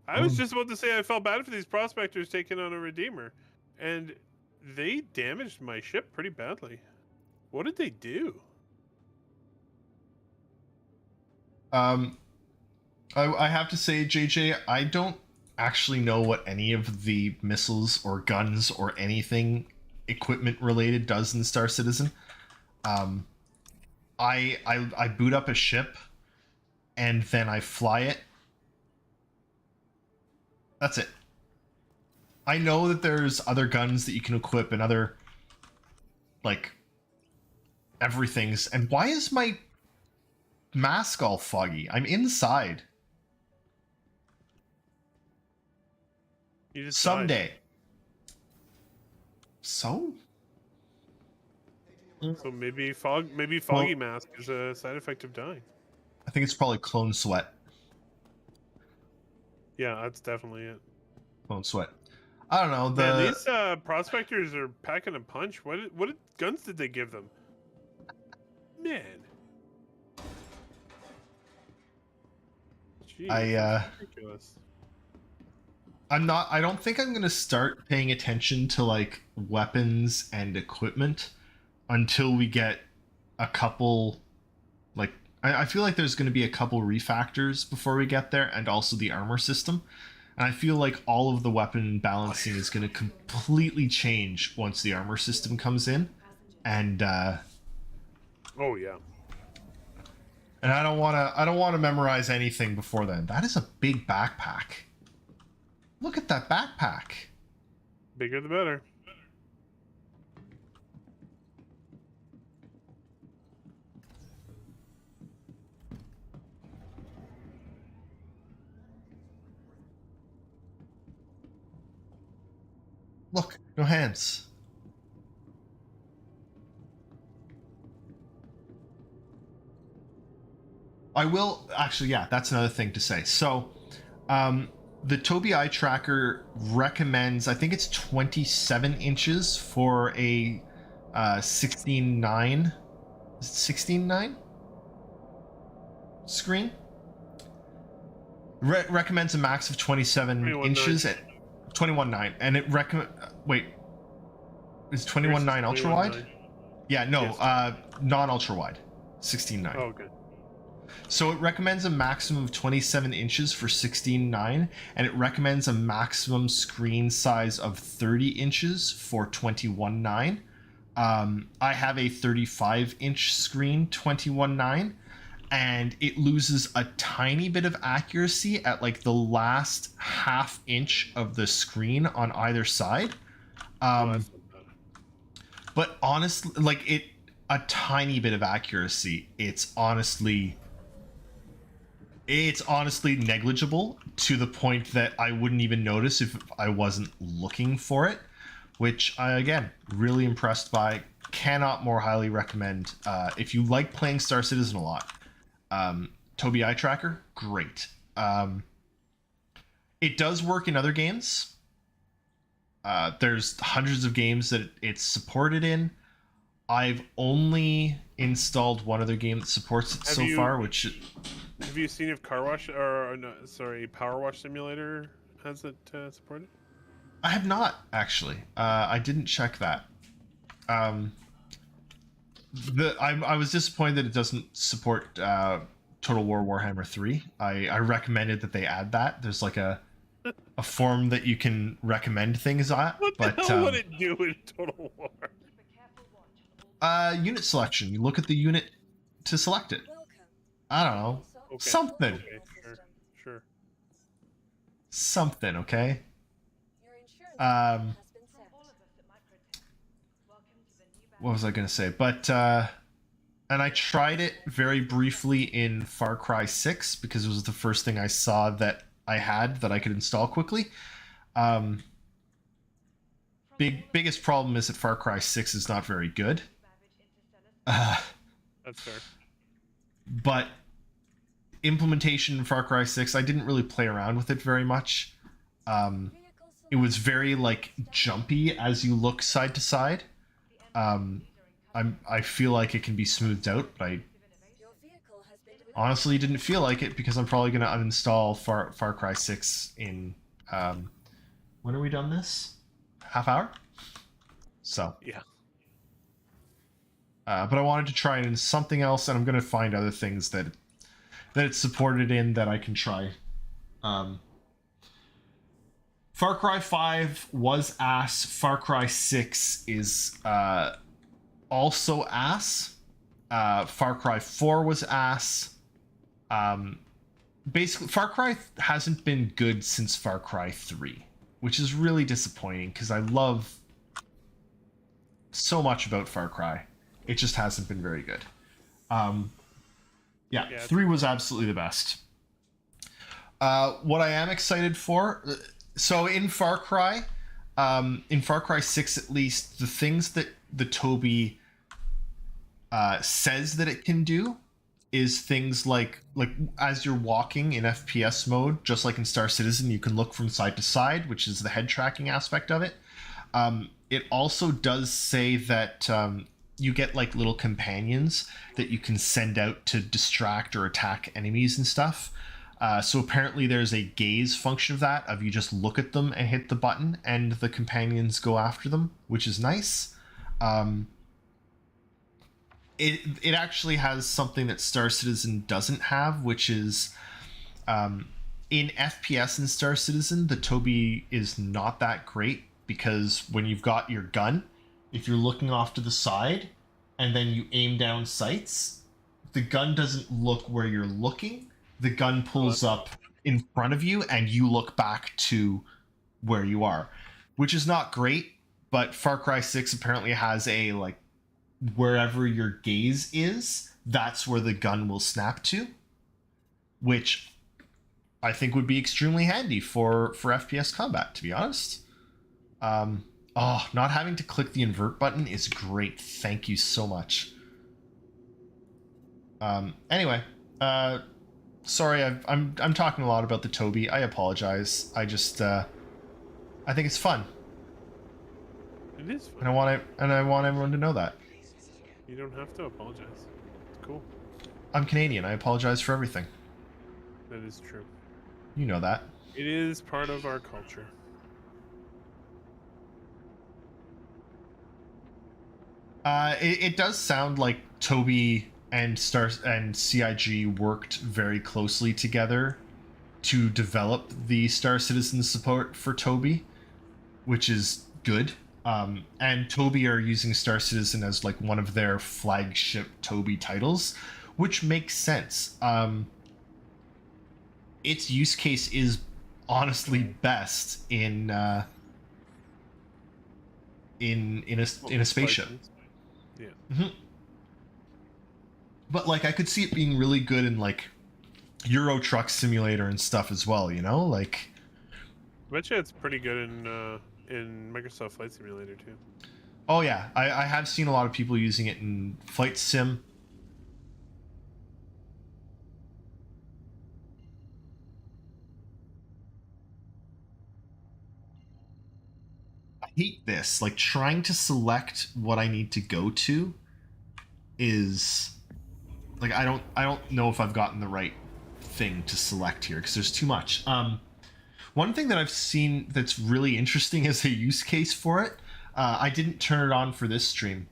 I was just about to say I felt bad for these prospectors taking on a redeemer, and they damaged my ship pretty badly. What did they do? I have to say, JJ, I don't actually know what any of the missiles or guns or anything equipment related does in Star Citizen. I boot up a ship and then I fly it. That's it. I know that there's other guns that you can equip and other like everything's. And why is my mask all foggy? I'm inside. You just Someday. So? died. So maybe foggy mask is a side effect of dying. I think it's probably clone sweat. Yeah, that's definitely it. Clone sweat. I don't know. Man, these prospectors are packing a punch. What guns did they give them? Man. Jeez, that's ridiculous. I don't think I'm gonna start paying attention to like weapons and equipment until we get a couple like I feel like there's gonna be a couple refactors before we get there, and also the armor system. And I feel like all of the weapon balancing is gonna completely change once the armor system comes in. And Oh yeah. and I don't wanna memorize anything before then. That is a big backpack. Look at that backpack. Bigger the better. Look, no hands. I will actually, yeah, that's another thing to say. So, the Tobii Eye Tracker recommends, I think it's 27 inches for a 16:9. Is it 16:9 screen? Recommends a max of 27 inches at 21:9, and it recommend. Wait, is 21:9 ultra wide? Yeah, no, Yes. non ultra wide, 16:9. Oh, good. So it recommends a maximum of 27 inches for 16:9, and it recommends a maximum screen size of 30 inches for 21:9. I have a 35-inch screen 21:9, and it loses a tiny bit of accuracy at like the last half inch of the screen on either side. Oh, that's not bad. But honestly, like a tiny bit of accuracy, it's honestly negligible to the point that I wouldn't even notice if I wasn't looking for it, which I, again, really impressed by. Cannot more highly recommend. If you like playing Star Citizen a lot, Tobii Eye Tracker, great. It does work in other games. There's hundreds of games that it's supported in. I've only installed one other game that supports it so far, which... Have you seen if Car Wash or no, sorry, Power Wash Simulator has it supported? I have not, actually. I didn't check that. I was disappointed that it doesn't support Total War Warhammer 3. I recommended that they add that. There's like a form that you can recommend things at. What the hell would it do in Total War? Unit selection. You look at the unit to select it. I don't know. Okay. Something. Okay, sure. Something, okay? What was I going to say? But, and I tried it very briefly in Far Cry 6 because it was the first thing I saw that I had that I could install quickly. Biggest problem is that Far Cry 6 is not very good. That's fair. But implementation in Far Cry 6, I didn't really play around with it very much. It was very like jumpy as you look side to side. I feel like it can be smoothed out, but I honestly didn't feel like it because I'm probably going to uninstall Far Cry 6 in when are we done this? Half hour? So Yeah. but I wanted to try it in something else, and I'm going to find other things that it's supported in that I can try. Far Cry 5 was ass. Far Cry 6 is also ass. Far Cry 4 was ass. Basically, Far Cry hasn't been good since Far Cry 3, which is really disappointing because I love so much about Far Cry. It just hasn't been very good. Yeah, 3 was absolutely the best. What I am excited for, so in Far Cry 6 at least, the things that the Tobii says that it can do is things like as you're walking in FPS mode, just like in Star Citizen, you can look from side to side, which is the head tracking aspect of it. It also does say that you get like little companions that you can send out to distract or attack enemies and stuff. So apparently there's a gaze function of that, of you just look at them and hit the button and the companions go after them, which is nice. It actually has something that Star Citizen doesn't have, which is in FPS in Star Citizen, the Tobii is not that great because when you've got your gun, if you're looking off to the side and then you aim down sights, the gun doesn't look where you're looking. The gun pulls up in front of you and you look back to where you are, which is not great. But Far Cry 6 apparently has a like wherever your gaze is, that's where the gun will snap to, which I think would be extremely handy for FPS combat, to be honest. Oh, not having to click the invert button is great. Thank you so much. Anyway, sorry, I'm talking a lot about the Tobii. I apologize. I just I think it's fun, It is and fun. I want everyone to know that. Please visit again. You don't have to apologize. It's cool. I'm Canadian. I apologize for everything. That is true. You know that. It is part of our culture. It does sound like Tobii and CIG worked very closely together to develop the Star Citizen support for Tobii, which is good. And Tobii are using Star Citizen as like one of their flagship Tobii titles, which makes sense. Its use case is honestly best in a spaceship. Yeah. Mm-hmm. But like I could see it being really good in like Euro Truck Simulator and stuff as well, you know? Like I bet you it's pretty good in Microsoft Flight Simulator too. oh yeah, I have seen a lot of people using it in Flight Sim. I hate this. Like trying to select what I need to go to is like I don't know if I've gotten the right thing to select here because there's too much. One thing that I've seen that's really interesting as a use case for it, I didn't turn it on for this stream,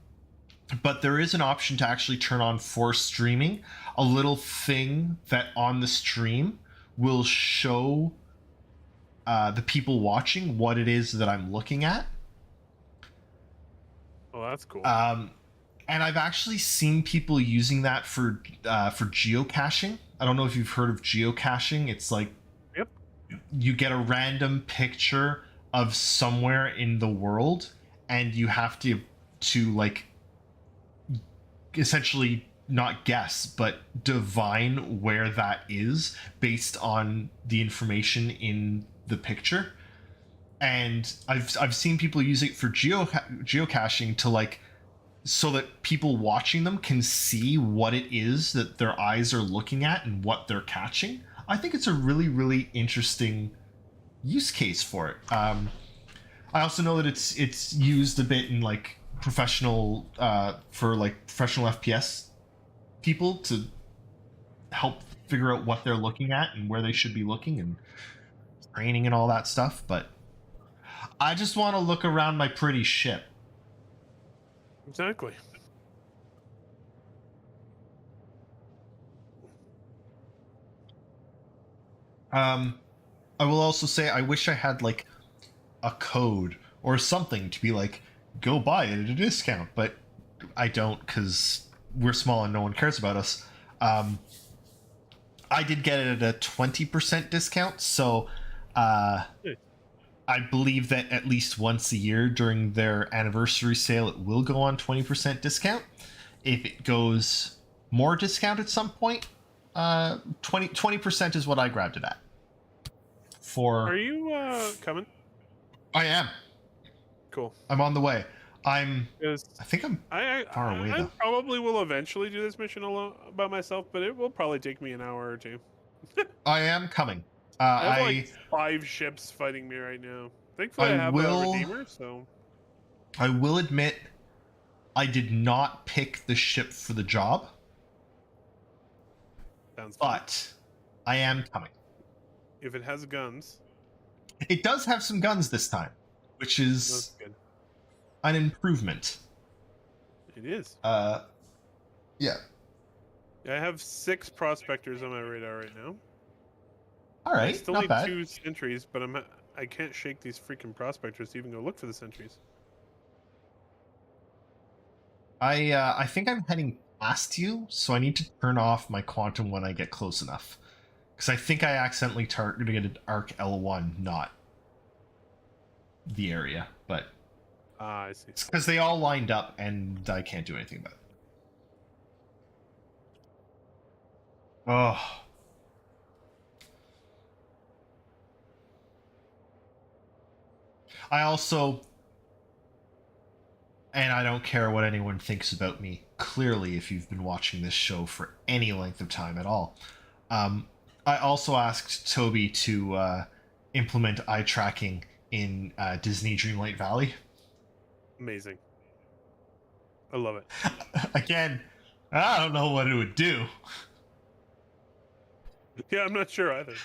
but there is an option to actually turn on for streaming a little thing that on the stream will show the people watching what it is that I'm looking at. Oh, that's cool. And I've actually seen people using that for geocaching. I don't know if you've heard of geocaching. It's like Yep. you get a random picture of somewhere in the world, and you have to like essentially not guess but divine where that is based on the information in the picture. And I've seen people use it for geocaching to like so that people watching them can see what it is that their eyes are looking at and what they're catching. I think it's a really, really interesting use case for it. I also know that it's used a bit in like professional for like professional FPS people to help figure out what they're looking at and where they should be looking and training and all that stuff. But I just want to look around my pretty ship. Exactly. I will also say I wish I had like a code or something to be like, go buy it at a discount, but I don't because we're small and no one cares about us. I did get it at a 20% discount, so I believe that at least once a year during their anniversary sale, it will go on 20% discount. If it goes more discount at some point, 20% is what I grabbed it at. Are you coming? I am. Cool. I'm on the way. I think I'm I far away I though. probably will eventually do this mission alone by myself, but it will probably take me an hour or two. I am coming. I have like 5 ships fighting me right now. Thankfully, I have a Redeemer, so... I will admit, I did not pick the ship for the job, Sounds fun. but I am coming. If it has guns, It does have some guns this time, which that's is good. an improvement. It is. Yeah. I have 6 prospectors on my radar right now. All I right, still not need bad. 2 sentries, but I can't shake these freaking prospectors to even go look for the sentries. I think I'm heading past you, so I need to turn off my quantum when I get close enough. Because I think I accidentally targeted Arc L1, not the area. But Ah, I see. it's because they all lined up and I can't do anything about it. Oh. I also And I don't care what anyone thinks about me, clearly, if you've been watching this show for any length of time at all. I also asked Toby to implement eye tracking in Disney Dreamlight Valley. Amazing. I love it. Again, I don't know what it would do. Yeah, I'm not sure either.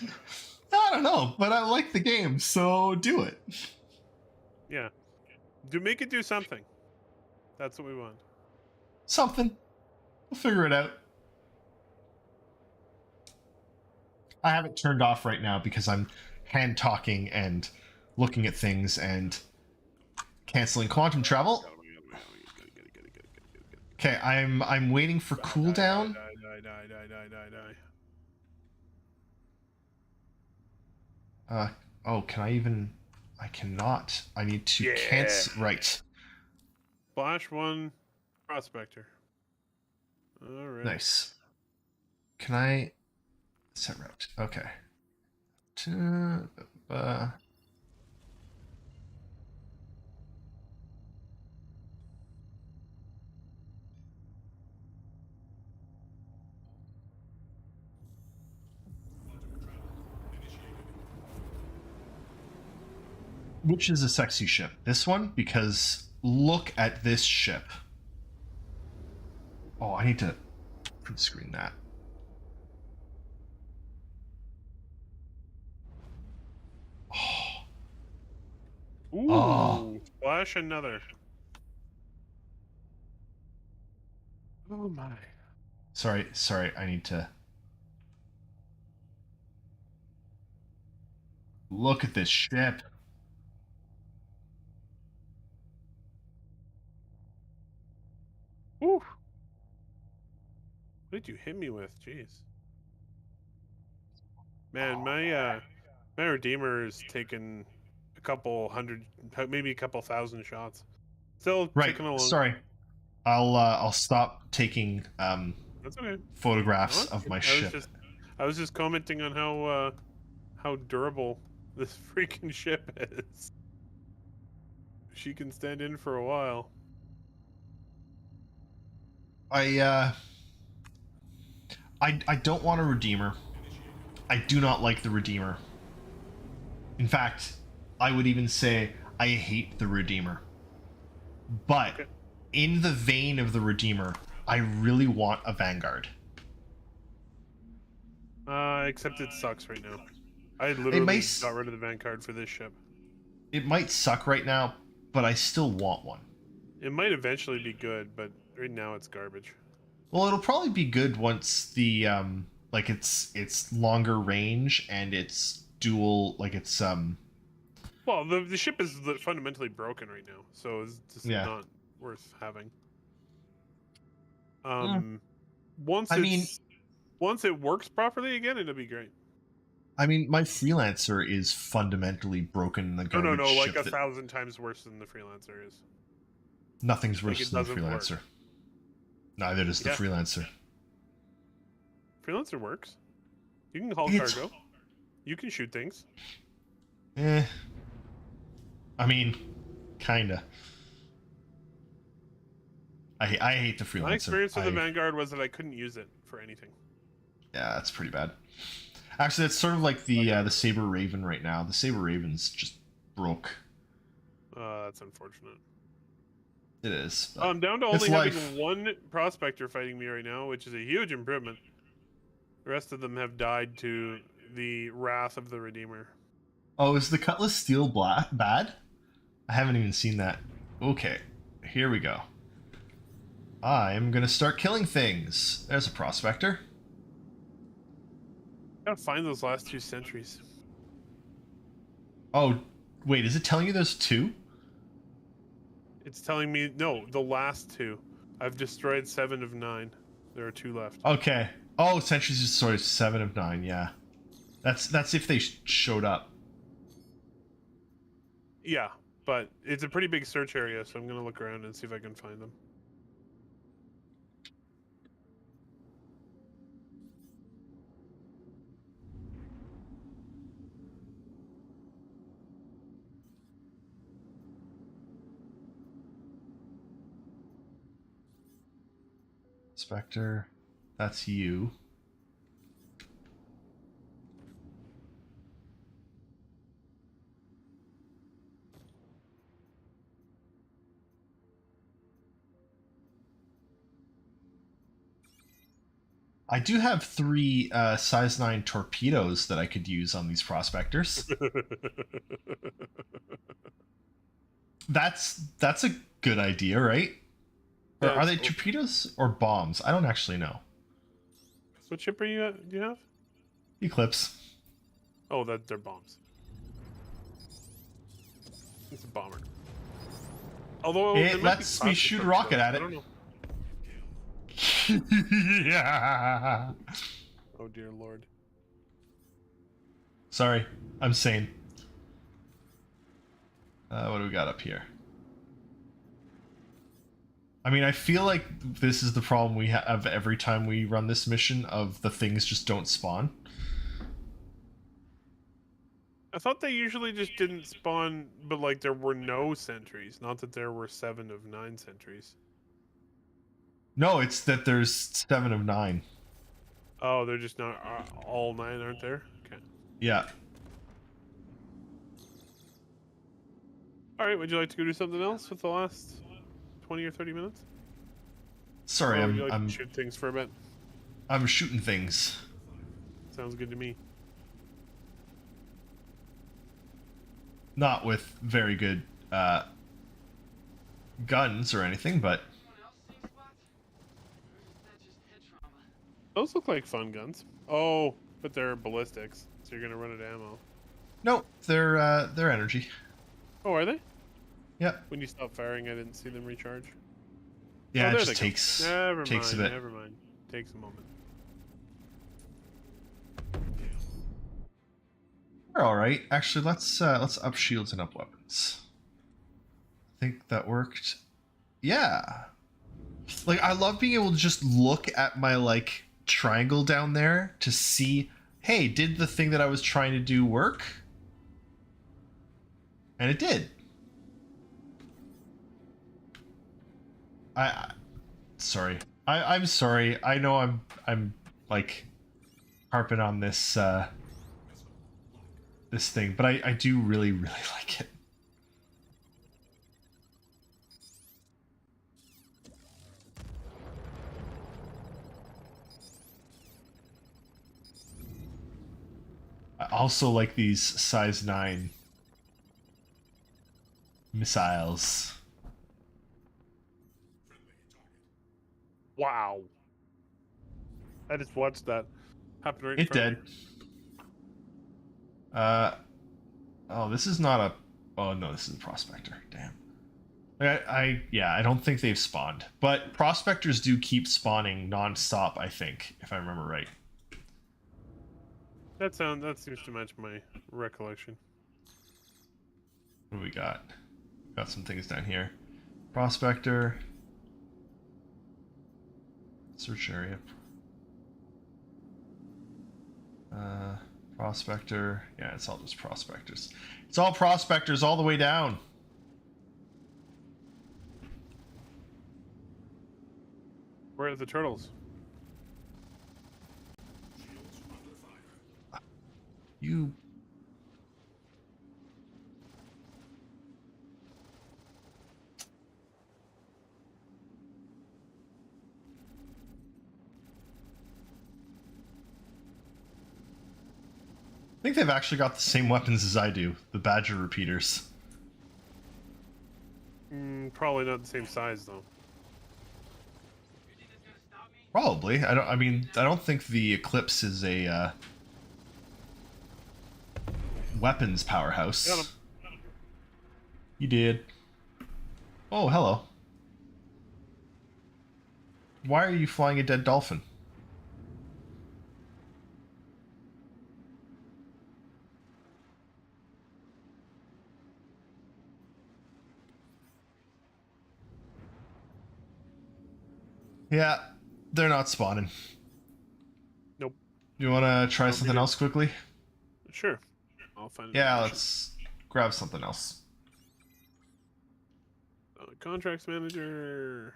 I don't know, but I like the game, so do it. Yeah. Make it do something. That's what we want. Something. We'll figure it out. I have it turned off right now because I'm hand talking and looking at things and canceling quantum travel. Okay, I'm waiting for cooldown. Die. Oh, can I even? I cannot. I need to cancel. Right. Flash 1 Prospector. All right. Nice. Can I set route? Okay. Which is a sexy ship? This one? Because look at this ship. Oh, I need to print screen that. Ooh, Oh. Flash another. Oh my. Sorry, I need to... Look at this ship. Ooh. What did you hit me with? Jeez. Man, my Redeemer is taking a couple hundred, maybe a couple thousand shots. Still Right, ticking along. sorry. I'll stop taking That's okay. photographs No, of my I ship. I was just commenting on how durable this freaking ship is. She can stand in for a while. I don't want a Redeemer. I do not like the Redeemer. In fact, I would even say I hate the Redeemer. But Okay. in the vein of the Redeemer, I really want a Vanguard. Except it sucks right now. I literally got rid of the Vanguard for this ship. It might suck right now, but I still want one. It might eventually be good, but right now it's garbage. Well, it'll probably be good once the like it's longer range and it's dual, like it's Well, the ship is fundamentally broken right now, so it's just not worth having. Once once it works properly again, it'll be great. I mean, my Freelancer is fundamentally broken in the garbage No, like ship 1,000 times worse than the Freelancer is. Nothing's Like, worse it than the doesn't Freelancer. work. Neither does the Yeah. Freelancer. Freelancer works. You can haul It's- cargo. You can shoot things. I mean, kinda. I hate the Freelancer. My experience with the Vanguard was that I couldn't use it for anything. Yeah, that's pretty bad. Actually, it's sort of like the Saber Raven right now. The Saber Raven's just broke. That's unfortunate. It is. I'm down to it's only life. having one prospector fighting me right now, which is a huge improvement. The rest of them have died to the wrath of the Redeemer. Oh, is the Cutlass Steel bad? I haven't even seen that. Okay, here we go. I'm gonna start killing things. There's a prospector. Gotta find those last 2 sentries. Oh, wait, is it telling you there's 2? It's telling me no, the last 2. I've destroyed 7 of 9. There are 2 left. Okay. Oh, sentries destroyed 7 of 9. Yeah, that's if they showed up. Yeah, but it's a pretty big search area, so I'm gonna look around and see if I can find them. Spectre, that's you. I do have 3 size 9 torpedoes that I could use on these prospectors. That's a good idea, right? Or are they torpedoes or bombs? I don't actually know. What ship are you? Do you have? Eclipse. Oh, they're bombs. It's a bomber. Although It lets me shoot a rocket at it. I don't know. Yeah. Oh dear lord. Sorry, I'm sane. What do we got up here? I mean, I feel like this is the problem we have every time we run this mission of the things just don't spawn. I thought they usually just didn't spawn, but like there were no sentries. Not that there were 7 of 9 sentries. No, it's that there's 7 of 9. Oh, they're just not all 9, aren't there? Okay. Yeah. All right. Would you like to go do something else with the last 20 or 30 minutes? Sorry, Or would you like I'm to shoot things for a bit? I'm shooting things. Sounds good to me. Not with very good guns or anything, but Anyone else see a spot? Or is that just head trauma? Those look like fun guns. Oh, but they're ballistics, so you're gonna run out of ammo. no, they're energy. Oh, are they? Yep. When you stop firing, I didn't see them recharge. Yeah, Oh, it there just they go. takes Never takes mind. a bit. Never mind. Takes a moment. We're all right. Actually, let's up shields and up weapons. I think that worked. Yeah. Like, I love being able to just look at my like triangle down there to see, hey, did the thing that I was trying to do work? And it did. Sorry. I'm sorry. I know I'm like harping on this this thing, but I do really like it. I also like these size 9 missiles. Wow. I just watched that happen right in It front of did. me. Oh, this is not a. Oh no, this is a prospector. Damn. I don't think they've spawned, but prospectors do keep spawning non-stop. I think, if I remember right. That seems to match my recollection. What do we got? Got some things down here. Prospector. Search area. Prospector. Yeah, it's all just prospectors. It's all prospectors all the way down. Where are the turtles? You. I think they've actually got the same weapons as I do, the Badger repeaters. Probably not the same size though. You think it's gonna stop me? Probably. I don't think the Eclipse is a weapons powerhouse. Got 'em. You did. Oh, hello. Why are you flying a dead dolphin? Yeah, they're not spawning. Nope. You want to try I'll something be- else quickly? Sure. I'll find. Yeah, another let's grab something else. ship. Contracts manager.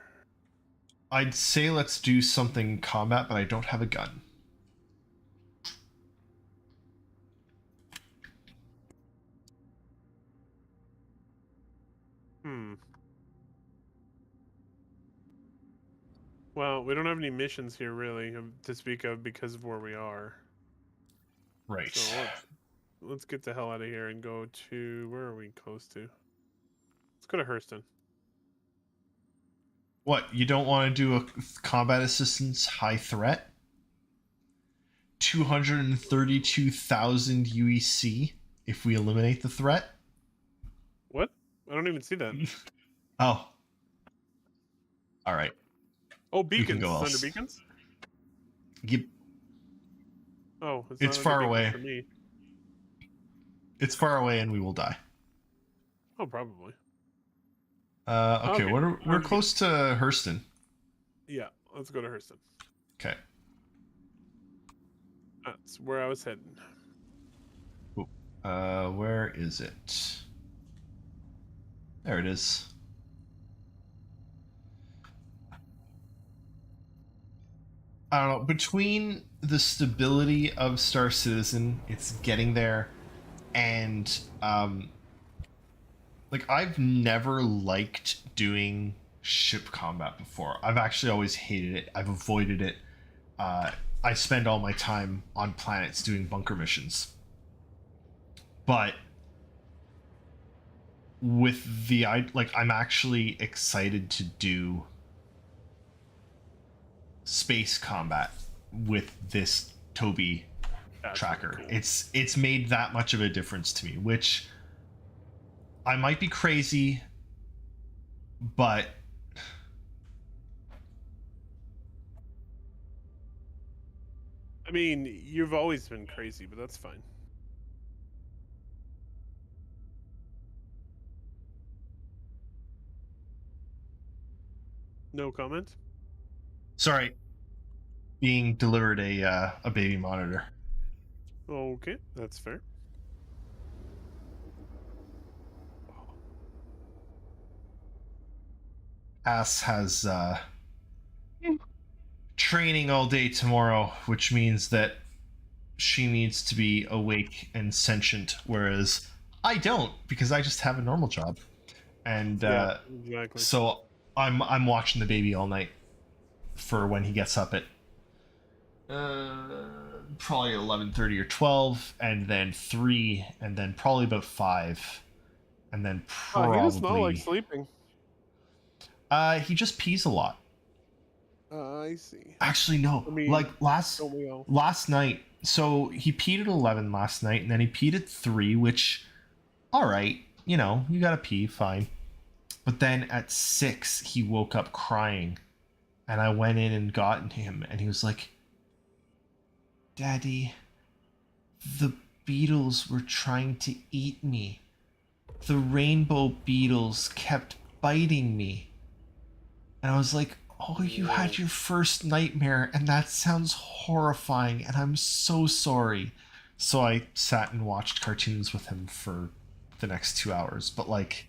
I'd say let's do something in combat, but I don't have a gun. Hmm. Well, we don't have any missions here really to speak of because of where we are. Right. So let's get the hell out of here and go to where are we close to? Let's go to Hurston. What, you don't want to do a combat assistance high threat? 232,000 UEC if we eliminate the threat? What? I don't even see that. Oh. Alright. Oh, We can beacons. go It's else. under beacons? Yep. Oh, It's not under far beacons away. for me. It's far away and we will die. Oh, probably. Okay, Okay. we're close to Hurston. Yeah, let's go to Hurston. Okay. That's where I was heading. Where is it? There it is. I don't know. Between the stability of Star Citizen, it's getting there, and like I've never liked doing ship combat before. I've actually always hated it. I've avoided it. I spend all my time on planets doing bunker missions. But with the I'm actually excited to do space combat with this Tobii That's tracker. really cool. It's made that much of a difference to me, which I might be crazy, but I mean, you've always been crazy, but that's fine. No comment? sorry, being delivered a baby monitor. Okay, that's fair. Ass has training all day tomorrow, which means that she needs to be awake and sentient, whereas I don't because I just have a normal job, and Yeah, exactly. so I'm watching the baby all night for when he gets up at probably 11:30 or 12, and then 3, and then probably about 5, and then Oh, he does not probably like sleeping. he just pees a lot. I see. Actually, no. I mean, like don't we all? last night. So he peed at 11 last night, and then he peed at 3, which, all right, you know, you gotta pee, fine. But then at 6, he woke up crying, and I went in and got him, and he was like, "Daddy, the beetles were trying to eat me. The rainbow beetles kept biting me." And I was like, "Oh, you had your first nightmare, and that sounds horrifying, and I'm so sorry." So I sat and watched cartoons with him for the next 2 hours. But, like,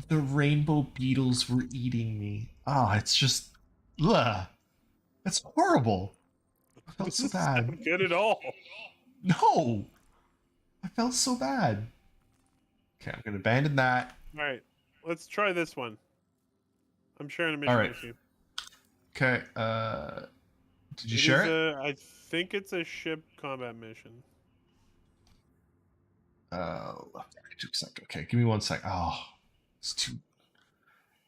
the rainbow beetles were eating me. Oh, it's just, ugh. It's horrible. I felt so This is not bad. good at all. No! I felt so bad. Okay, I'm going to abandon that. All right, let's try this one. I'm sharing a mission All right. with you. Okay, did you It share is it? I think it's a ship combat mission. Okay, give me 1 sec. Oh, it's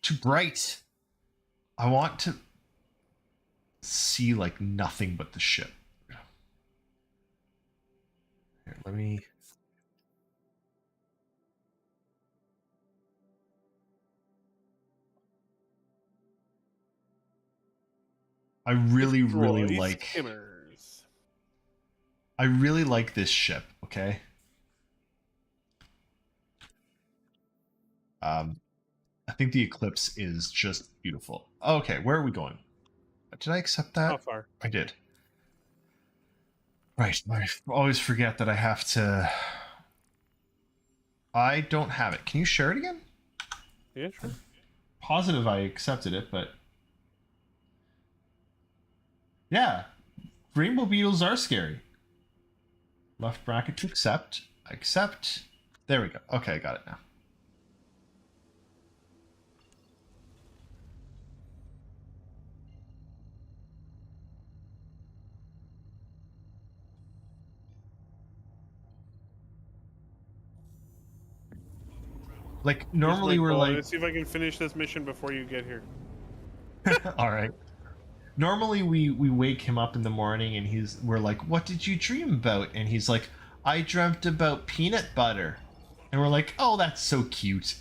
too bright. I want to see like nothing but the ship. Here, let me. I really Destroy like. skimmers. I really like this ship. Okay. I think the Eclipse is just beautiful. Okay, where are we going? Did I accept that? How far? I did. Right, I always forget that I have to. I don't have it. Can you share it again? Yeah, sure. positive I accepted it, but yeah, rainbow beetles are scary. Left bracket to accept. Accept. There we go. Okay, I got it now. Like Here's my normally we're goal. like, Let's see if I can finish this mission before you get here. all right. Normally we wake him up in the morning and we're like, what did you dream about? And he's like, I dreamt about peanut butter. And we're like, oh, that's so cute.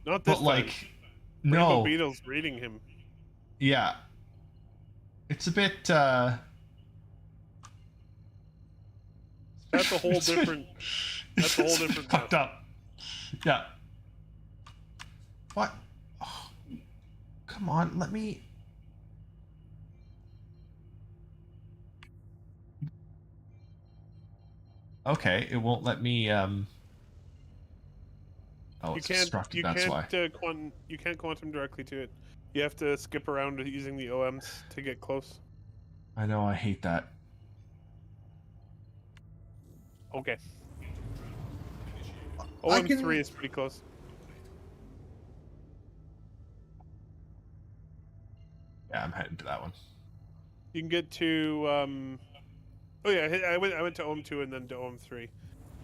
Not this But like, time. no, Rainbow Beetle's reading him. yeah, it's a bit. That's a whole it's a bit- different. That's a whole it's different fucked mess. up. Yeah. What? Oh, come on, let me. Okay, it won't let me. Oh, You it's can't. obstructed. You That's can't. why. You can't quantum directly to it. You have to skip around using the OMs to get close. I know. I hate that. Okay. I OM3 can- is pretty close. Yeah, I'm heading to that one. You can get to. Oh yeah, I went to OM2 and then to OM3.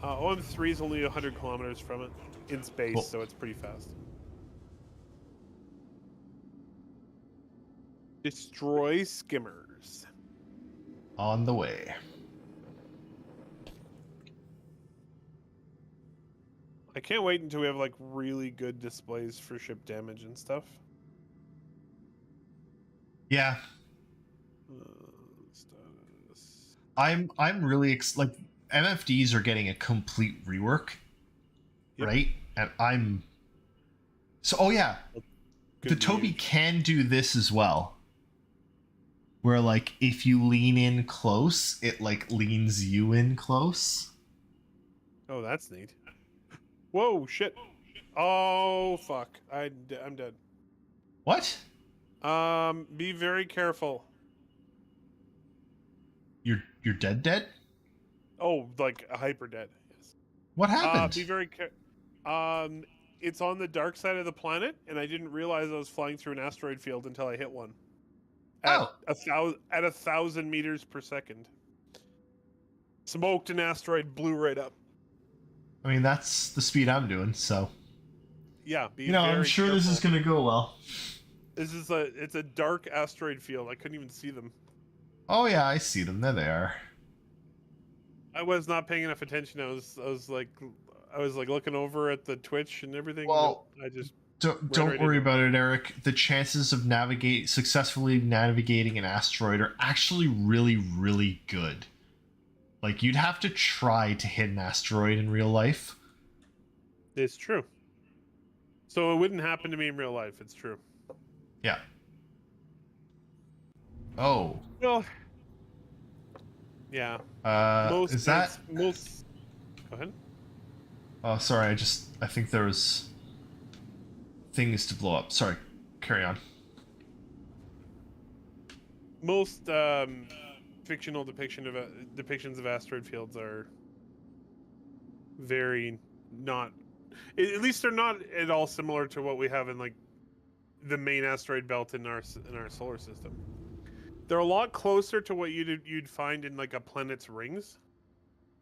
OM3 is only 100 kilometers from it in space, Cool. so it's pretty fast. Destroy skimmers. On the way. I can't wait until we have like really good displays for ship damage and stuff. Yeah, Status. I'm really like MFDs are getting a complete rework, Yep. right? And I'm so. Oh yeah, the Good Tobii news. can do this as well. Where like if you lean in close, it like leans you in close. Oh, that's neat. Whoa, shit. Oh, fuck. I'm dead. What? Be very careful. You're dead? Oh, like a hyper dead. Yes. What happened? Be very it's on the dark side of the planet, and I didn't realize I was flying through an asteroid field until I hit one. At Oh. 1,000 meters per second. Smoked an asteroid, blew right up. I mean, that's the speed I'm doing, so Yeah, be you know, I'm very sure this is careful. gonna go well. It's a dark asteroid field. I couldn't even see them. Oh yeah, I see them. There they are. I was not paying enough attention. I was like looking over at the Twitch and everything. Well, Nope, I just Don't right worry into about it, Eric. The chances of successfully navigating an asteroid are actually really, really good. Like you'd have to try to hit an asteroid in real life. it's true. So it wouldn't happen to me in real life. It's true. Yeah. Oh. Well, yeah. Is that? most? Go ahead. Oh, sorry. I think there was things to blow up. Sorry. Carry on. Most fictional depictions of asteroid fields are very not. At least they're not at all similar to what we have in like the main asteroid belt in our solar system. They're a lot closer to what you'd find in like a planet's rings.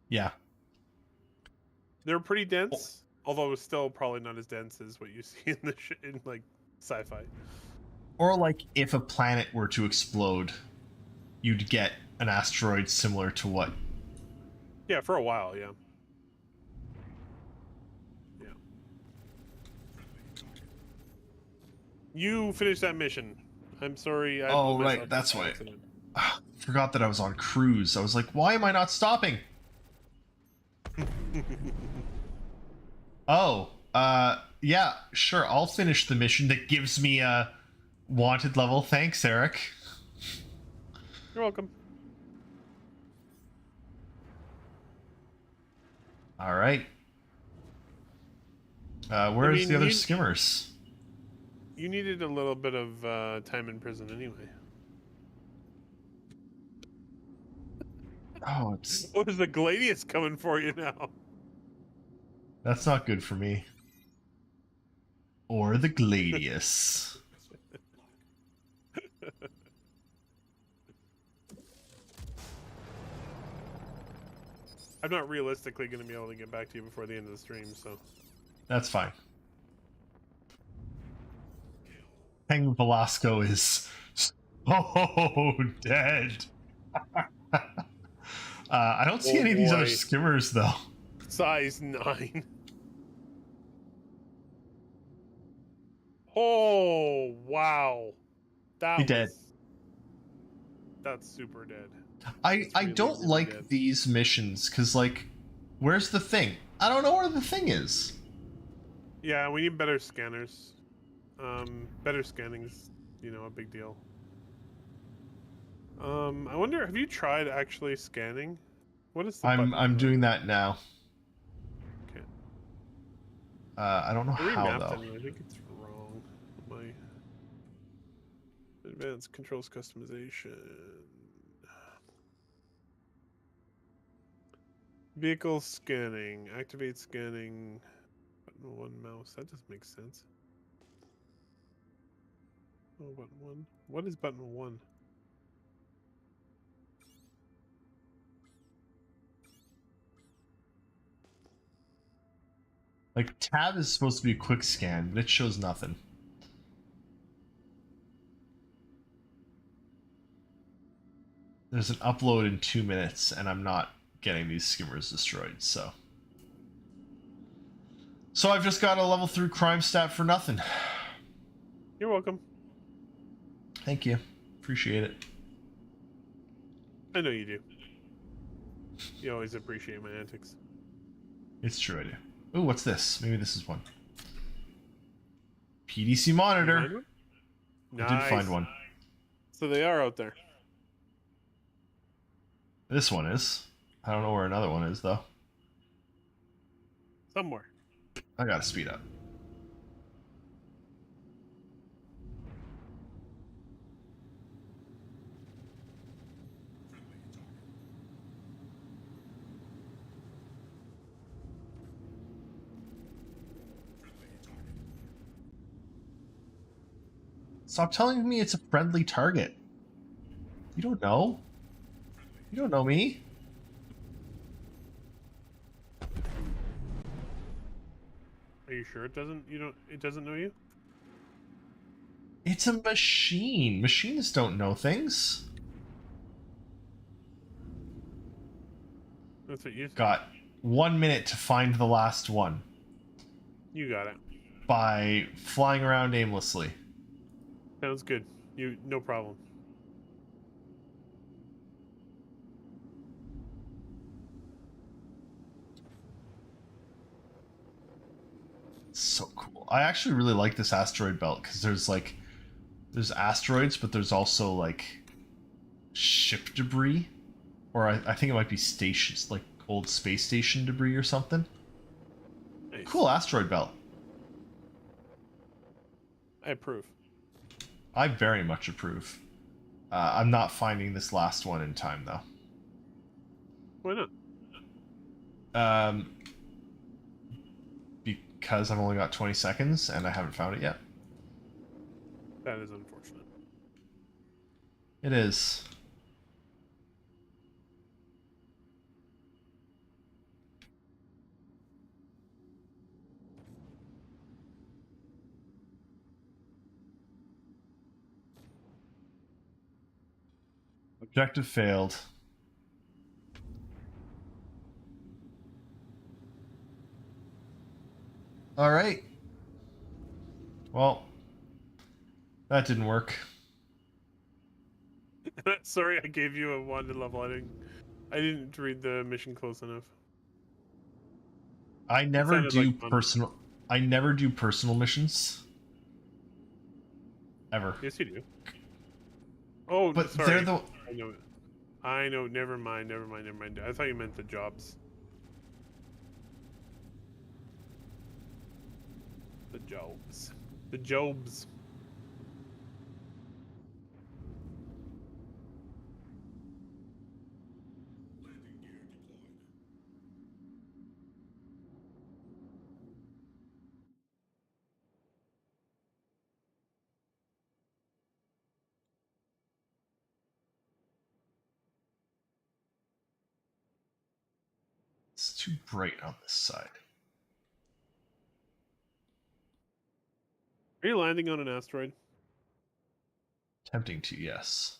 Yeah. They're pretty dense, although it's still probably not as dense as what you see in in like sci-fi. Or like if a planet were to explode, you'd get an asteroid similar to what. Yeah, for a while, yeah. Yeah. You finished that mission. I'm sorry. I Oh, blew right, myself that's by why. accident. Forgot that I was on cruise. I was like, why am I not stopping? Oh, yeah, sure. I'll finish the mission that gives me a wanted level. Thanks, Eric. You're welcome. All right. Where's mean, the other you- skimmers? You needed a little bit of time in prison anyway. Oh, it's Oh, there's a Gladius coming for you now. that's not good for me. Or the Gladius. I'm not realistically going to be able to get back to you before the end of the stream, so... That's fine. King Velasco is so dead. I don't see Oh, any of these other boy. skimmers, though. Size 9. Oh, wow. That He dead. That's super dead. I really, don't really like dead. these missions, because, like, where's the thing? I don't know where the thing is. Yeah, we need better scanners. Better scanning's, you know, a big deal. I wonder, have you tried actually scanning? What is the button I'm for doing that now. Okay. I don't know I how, remapped though. it, I think it's wrong. My advanced controls customization. Vehicle scanning. Activate scanning. Button 1 mouse. That doesn't make sense. Oh, button 1. What is button 1? Like, tab is supposed to be a quick scan, but it shows nothing. There's an upload in 2 minutes, and I'm not getting these skimmers destroyed, so... So I've just got a level 3 crime stat for nothing. You're welcome. Thank you. Appreciate it. I know you do. You always appreciate my antics. It's true, I do. Ooh, what's this? Maybe this is one. PDC monitor. Find one? I did find Nice. one. So they are out there. This one is. I don't know where another one is, though. Somewhere. I gotta speed up. Stop telling me it's a friendly target. You don't know. You don't know me. Are you sure it doesn't? It doesn't know you? It's a machine. Machines don't know things. That's what you said. Got 1 minute to find the last one You got it. by flying around aimlessly. Sounds good. No problem. So cool. I actually really like this asteroid belt because there's asteroids, but there's also like ship debris, or I think it might be stations, like old space station debris or something. Nice. Cool asteroid belt. I approve. I very much approve. I'm not finding this last one in time though. Why not? Because I've only got 20 seconds and I haven't found it yet. That is unfortunate. It is. Objective failed. All right. Well, that didn't work. Sorry, I gave you a wanted level. I didn't read the mission close enough. I never sounded do like fun. personal. I never do personal missions. Ever. Yes, you do. Oh, But sorry. they're the. I know. I know. Never mind. I thought you meant the jobs. Jobs. The Jobs. It's too bright on this side. Are you landing on an asteroid? Tempting to, yes.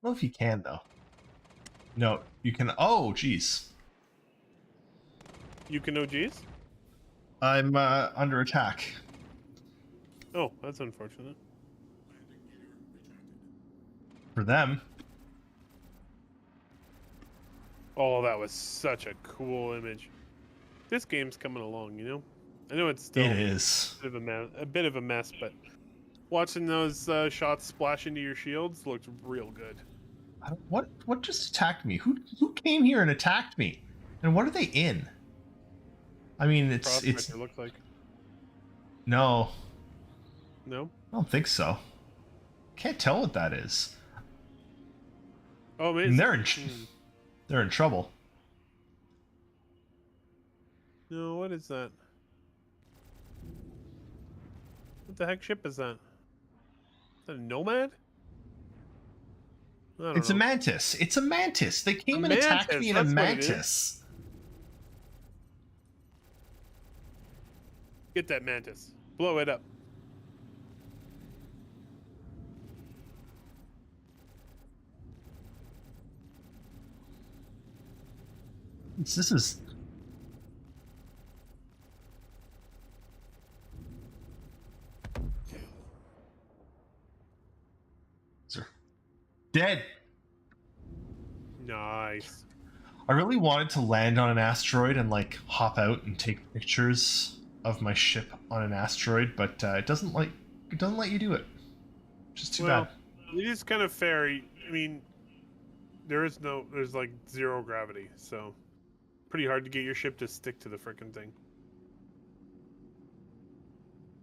I don't know if you can, though. No, you can. Oh, geez. You can OGs? I'm under attack. Oh, that's unfortunate. For them. Oh, that was such a cool image. This game's coming along, you know? I know it's still It is. a bit of a mess, but watching those shots splash into your shields looked real good. What just attacked me? Who came here and attacked me? And what are they in? I mean, it's Prospector looks like. no, No? I don't think so. Can't tell what that is. Oh, man. And they're in trouble. No, what is that? What the heck ship is that? Is that a Nomad? I don't It's a know. mantis. It's a mantis. They came A and attacked mantis, me in a that's what it is. mantis. Get that mantis. Blow it up. This is. Sir. Dead. Nice. I really wanted to land on an asteroid and like hop out and take pictures of my ship on an asteroid, but it doesn't let you do it. Which is too Well, bad. it is kind of fair. I mean, there's like 0 gravity, so pretty hard to get your ship to stick to the frickin' thing.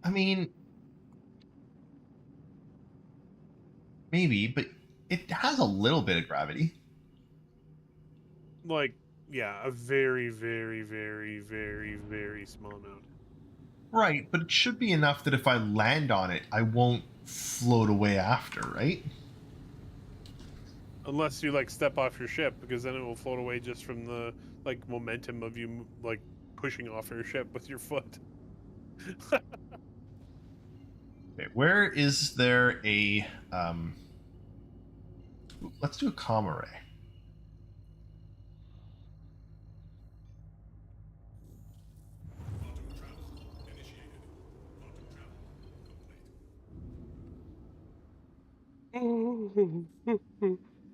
I mean, maybe, but it has a little bit of gravity. Like, yeah, a very, very, very, very, very small amount. Right, but it should be enough that if I land on it, I won't float away after, right? Unless you like step off your ship, because then it will float away just from the like momentum of you like pushing off your ship with your foot. Okay, where is there a let's do a comm array.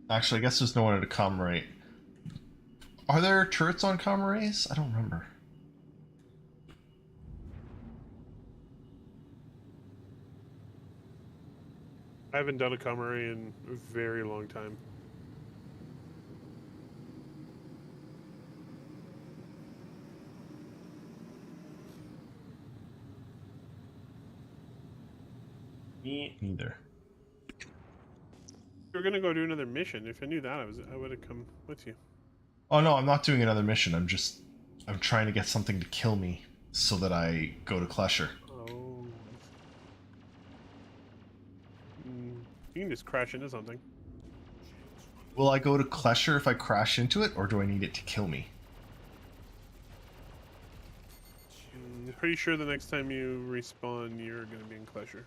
Actually, I guess there's no one at a comm array. Are there turrets on comm arrays? I don't remember. I haven't done a commentary in a very long time. Me neither. We're gonna go do another mission. If I knew that, I would have come with you. Oh no, I'm not doing another mission. I'm trying to get something to kill me so that I go to Klesher. Oh. You can just crash into something. Will I go to Klesher if I crash into it, or do I need it to kill me? Pretty sure the next time you respawn, you're gonna be in Klesher.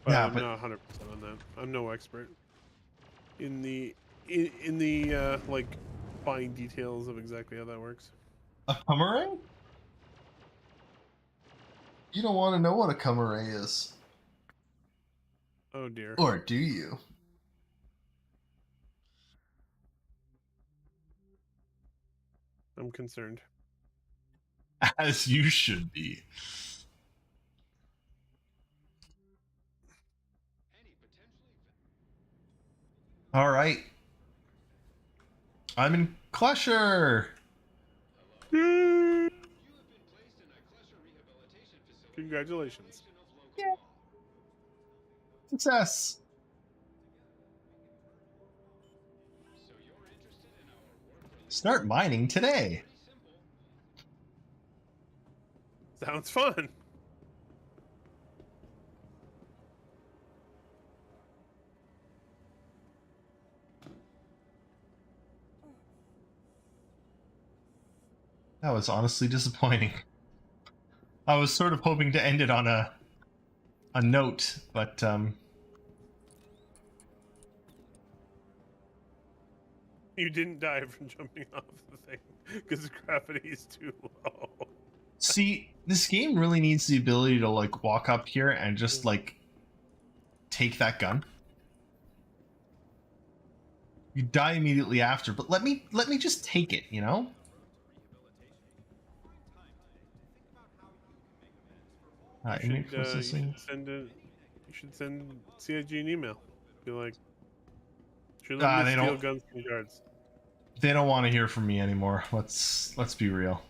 But Yeah, I'm but not 100% on that. I'm no expert in the like fine details of exactly how that works. a comm array? You don't want to know what a comm array is, Oh dear. or do you? I'm concerned. As you should be. All right. I'm in Clusher. Congratulations. Yeah. Success. Start mining today. Sounds fun. That was honestly disappointing. I was sort of hoping to end it on a note, but You didn't die from jumping off the thing because gravity is too low. see, this game really needs the ability to like walk up here and just like take that gun. You die immediately after, but let me just take it, you know? Image processing. You should send CIG an email. Be like, should They let me steal don't. guns from guards. They don't want to hear from me anymore. Let's be real.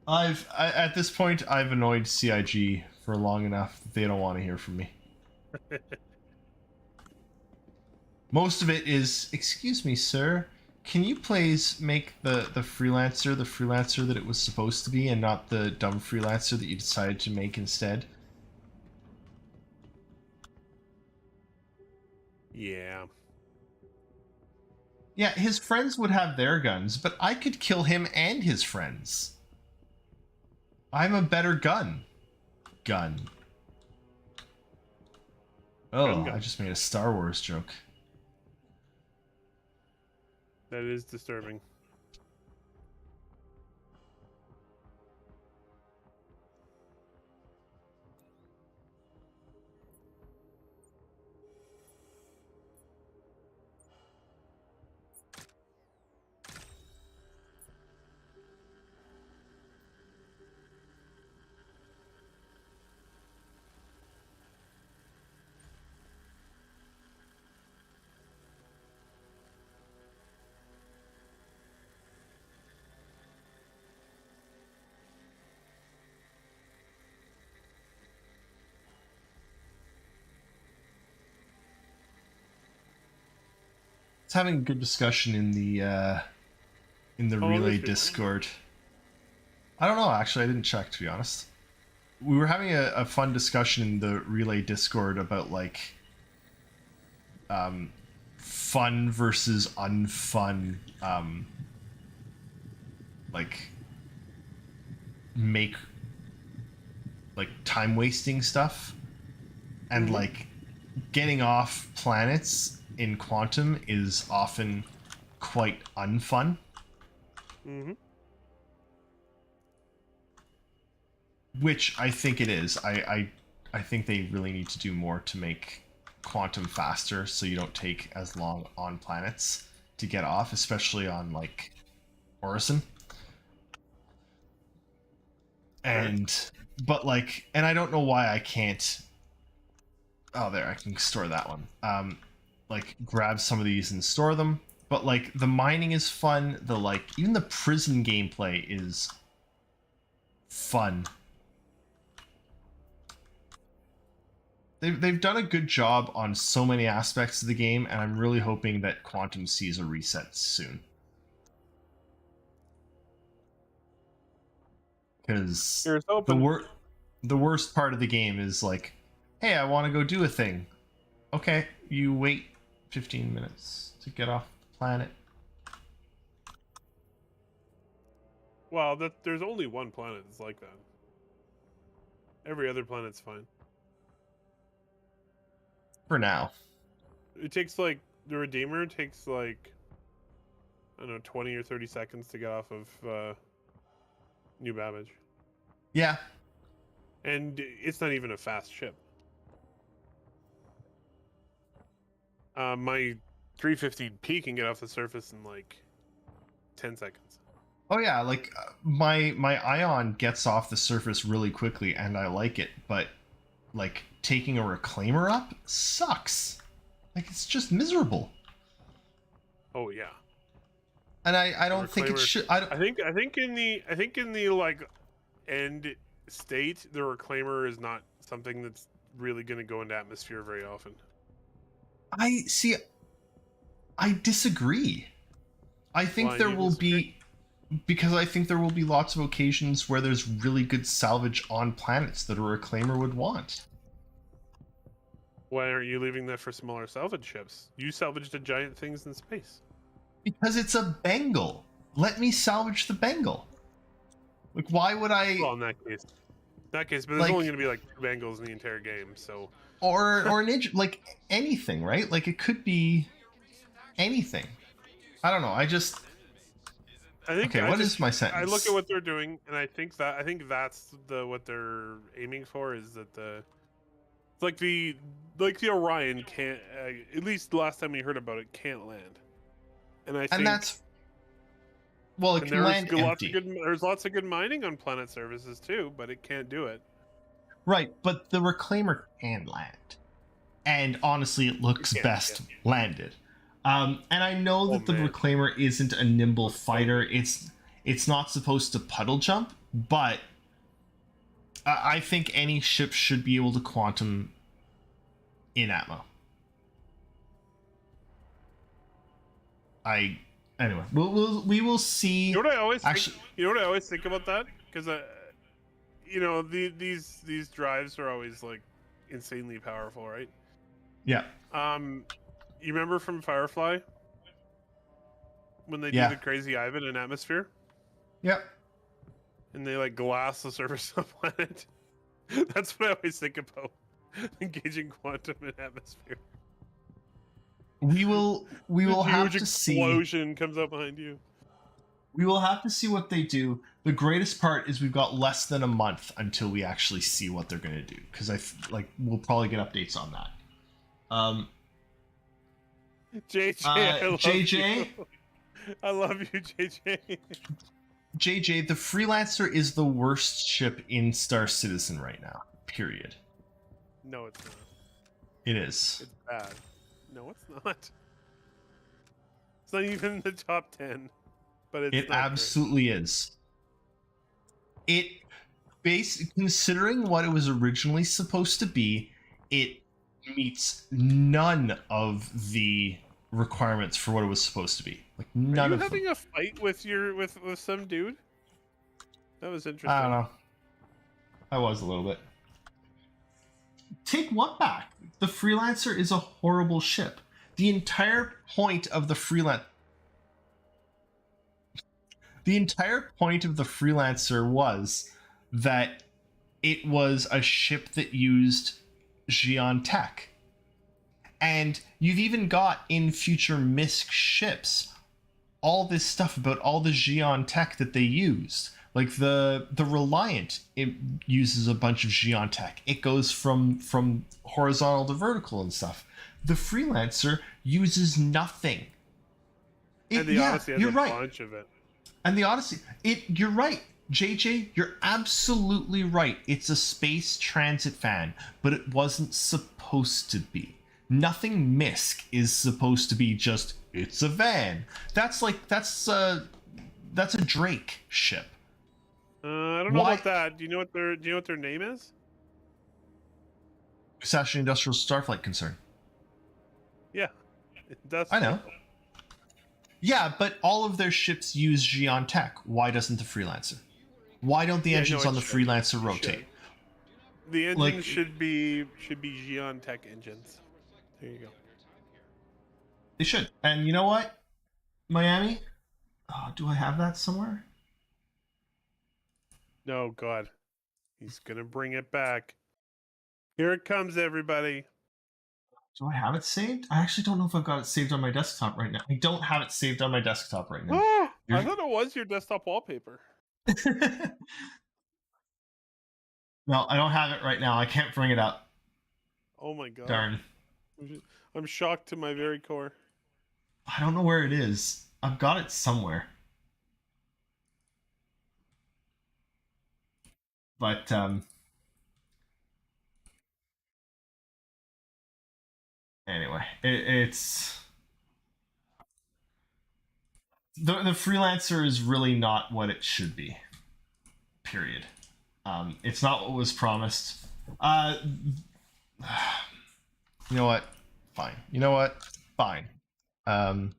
At this point I've annoyed CIG for long enough that they don't want to hear from me. Most of it is, excuse me, sir, can you please make the freelancer that it was supposed to be and not the dumb freelancer that you decided to make instead? Yeah. Yeah, his friends would have their guns, but I could kill him and his friends. I'm a better gun. Oh, Gun. I just made a Star Wars joke. That is disturbing. It's having a good discussion in the long relay is it? Discord. I don't know, actually, I didn't check, to be honest. We were having a fun discussion in the relay Discord about like fun versus unfun like make like time wasting stuff, and like getting off planets in Quantum is often quite unfun. Mm-hmm. Which I think it is. I think they really need to do more to make Quantum faster so you don't take as long on planets to get off, especially on like Orison. And but like, and I don't know why I can't. Oh, there, I can store that one. Like grab some of these and store them. But like the mining is fun. The like even the prison gameplay is fun. They've done a good job on so many aspects of the game, and I'm really hoping that Quantum sees a reset soon. Because Here's hoping. the worst part of the game is like, hey, I want to go do a thing. Okay, you wait 15 minutes to get off the planet. Well, there's only one planet that's like that. Every other planet's fine. For now. It takes like the Redeemer takes like I don't know 20 or 30 seconds to get off of New Babbage, Yeah. and it's not even a fast ship. My 315P can get off the surface in like 10 seconds. Oh yeah, like my Ion gets off the surface really quickly, and I like it, but like taking a reclaimer up sucks. Like, it's just miserable. Oh yeah. And I don't think it Reclaimer- should. I think in the like end state, the reclaimer is not something that's really going to go into atmosphere very often. I see. I disagree. I think Why there do you will disagree? be, because I think there will be lots of occasions where there's really good salvage on planets that a reclaimer would want. Why aren't you leaving that for smaller salvage ships? You salvaged the giant things in space. Because it's a Bengal. Let me salvage the Bengal. Like, why would I? Well, in that case, but there's Like- only going to be like 2 Bengals in the entire game, so Or an like anything, right? Like, it could be anything. I don't know. I just. I think. Okay, I what just- is my sentence? I look at what they're doing, and I think that's what they're aiming for is that it's like the Orion can't. At least last time we heard about it, can't land. And I think And that's. Well, it and can land empty. there's lots of good mining on planet services too, but it can't do it. Right, but the reclaimer can land. And honestly, it looks It can, best landed. And I know that the man. reclaimer isn't a nimble fighter. It's not supposed to puddle jump, but I think any ship should be able to quantum in Atmo. Anyway, we will see. You know what I always Actually- think? You know what I always think about that? Because you know, these drives are always like insanely powerful, right? Yeah. You remember from Firefly when they Yeah. do the crazy Ivan in atmosphere Yep. and they like glass the surface of the planet? That's what I always think about engaging quantum in atmosphere. We will have Huge to see. explosion comes up behind you. We will have to see what they do. The greatest part is we've got less than a month until we actually see what they're going to do, because we'll probably get updates on that. JJ, I love JJ? you. I love you, JJ. JJ, the Freelancer is the worst ship in Star Citizen right now. Period. No, it's not. It is. It's bad. No, it's not. It's not even in the top 10. But it's It not absolutely is. It considering what it was originally supposed to be, it meets none of the requirements for what it was supposed to be. Like great. Are none you of having them. a fight with with some dude? That was interesting. I don't know. I was a little bit. Take what back? The Freelancer is a horrible ship. The entire point of the Freelancer was that it was a ship that used Xi'an tech. And you've even got in future MISC ships all this stuff about all the Xi'an tech that they used. Like the Reliant, it uses a bunch of Xi'an tech. It goes from horizontal to vertical and stuff. The Freelancer uses nothing. And the Odyssey has you're a right. bunch of it. And the Odyssey, you're right. JJ, you're absolutely right. It's a space transit van, but it wasn't supposed to be. Nothing MISC is supposed to be just, it's a van. That's a Drake ship. I don't know Why- about that. Do you know what their name is? Assassin Industrial Starflight concern. Yeah. That's I know. Yeah, but all of their ships use Xi'an tech. Why doesn't the Freelancer? Why don't the Yeah, engines no, on the it should. Freelancer It rotate? The engines Like- should be Xi'an tech engines. There you go. They should. And you know what? Miami? Oh, do I have that somewhere? No, God. He's gonna bring it back. Here it comes, everybody. Do I have it saved? I actually don't know if I've got it saved on my desktop right now. I don't have it saved on my desktop right now. I You're- thought it was your desktop wallpaper. No, I don't have it right now. I can't bring it up. Oh my God. Darn. I'm shocked to my very core. I don't know where it is. I've got it somewhere. But Anyway, it's the Freelancer is really not what it should be. Period. It's not what was promised. You know what? Fine. You know what? Fine. Um,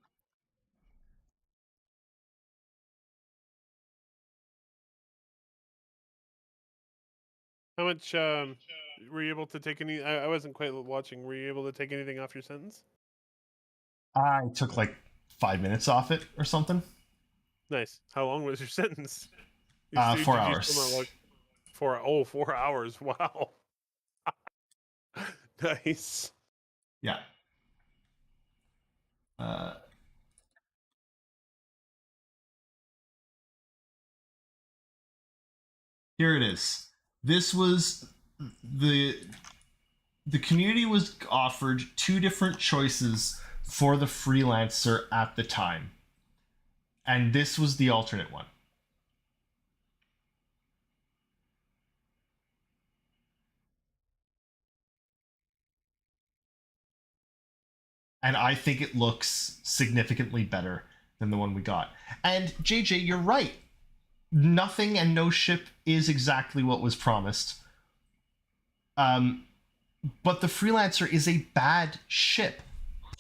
How much were you able to take any? I wasn't quite watching. Were you able to take anything off your sentence? I took like 5 minutes off it or something. Nice. How long was your sentence? 4 did hours. still not look- 4 hours. Wow. Nice. Yeah. Here it is. This was the community was offered two different choices for the Freelancer at the time, and this was the alternate one. And I think it looks significantly better than the one we got. And JJ, you're right. Nothing and no ship is exactly what was promised. But the Freelancer is a bad ship.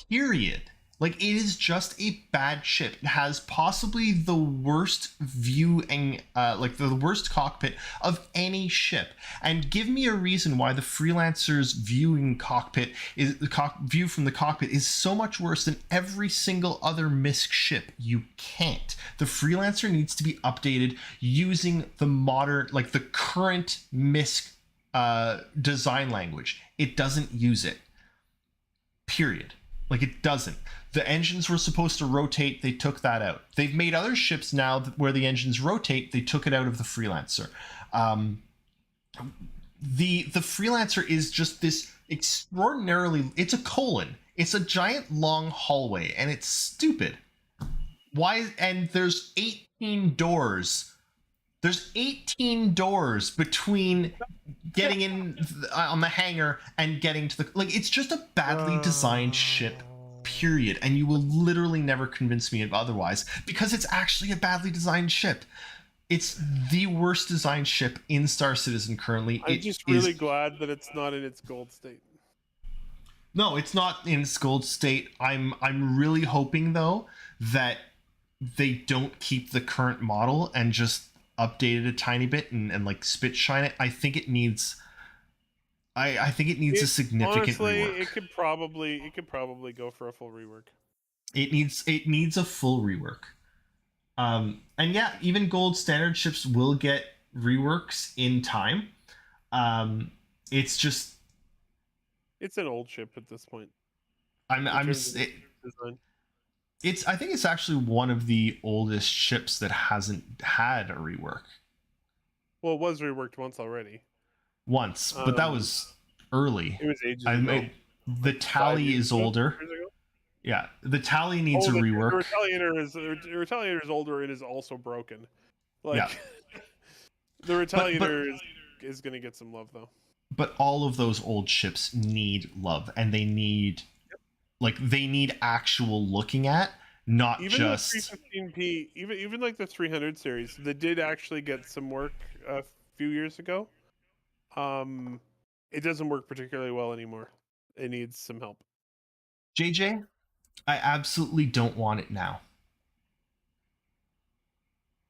Period. Like, it is just a bad ship. It has possibly the worst viewing, like the worst cockpit of any ship. And give me a reason why the Freelancer's viewing cockpit is view from the cockpit is so much worse than every single other MISC ship. You can't. The Freelancer needs to be updated using the modern, like the current MISC design language. It doesn't use it. Period. Like, it doesn't. The engines were supposed to rotate. They took that out. They've made other ships now where the engines rotate. They took it out of the Freelancer. The Freelancer is just this extraordinarily... It's a colon. It's a giant long hallway, and it's stupid. Why? And there's 18 doors. There's 18 doors between getting in on the hangar and getting to the... Like, it's just a badly designed ship, period. And you will literally never convince me of otherwise, because it's actually a badly designed ship. It's the worst designed ship in Star Citizen currently. I'm just really glad that it's not in its gold state. No, it's not in its gold state. I'm really hoping, though, that they don't keep the current model and just update it a tiny bit and like spit shine it. I think it needs... I think it needs a significant rework. It could probably go for a full rework. It needs a full rework. And yeah, even gold standard ships will get reworks in time. It's just... It's an old ship at this point. I think it's actually one of the oldest ships that hasn't had a rework. Well, it was reworked once already. Once, but that was early. It was ages ago. The tally is older. Yeah, the tally needs a rework. The Retaliator is older. It is also broken. Like, yeah. The Retaliator is going to get some love, though. But all of those old ships need love, and they need... Like, they need actual looking at, not even just... the 315p, even like the 300 series, they did actually get some work a few years ago. It doesn't work particularly well anymore. It needs some help. JJ, I absolutely don't want it now.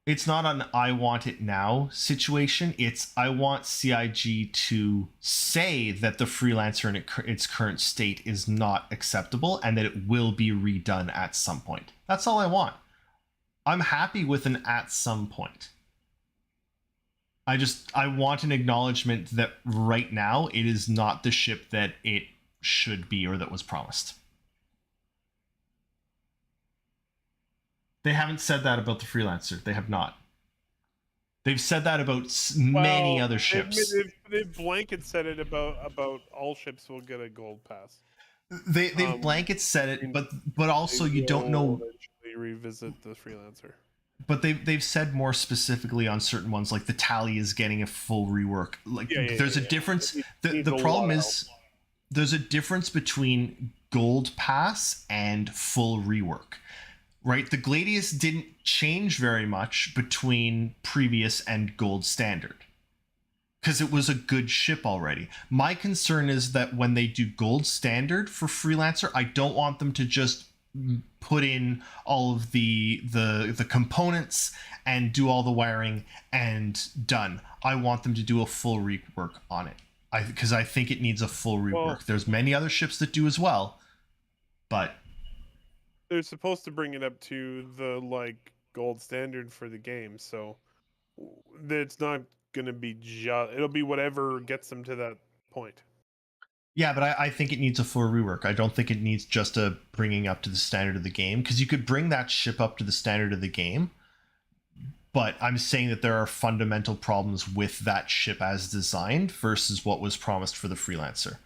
It's not an I want it now situation. It's I want CIG to say that the Freelancer in its current state is not acceptable and that it will be redone at some point. That's all I want. I'm happy with an at some point. I want an acknowledgement that right now it is not the ship that it should be or that was promised. They haven't said that about the Freelancer. They have not. They've said that about many other ships. They've blanket said it about all ships will get a gold pass. They've blanket said it, but also you don't know. Eventually revisit the Freelancer. But they've said more specifically on certain ones, like the tally is getting a full rework. Like there's a difference. The problem is there's a difference between gold pass and full rework. Right? The Gladius didn't change very much between previous and gold standard because it was a good ship already. My concern is that when they do gold standard for Freelancer, I don't want them to just put in all of the components and do all the wiring and done. I want them to do a full rework on it. Because I think it needs a full rework. Well, there's many other ships that do as well, but they're supposed to bring it up to the like gold standard for the game, so it's not gonna be just. It'll be whatever gets them to that point. yeah, but I think it needs a full rework. I don't think it needs just a bringing up to the standard of the game, because you could bring that ship up to the standard of the game, but I'm saying that there are fundamental problems with that ship as designed versus what was promised for the Freelancer.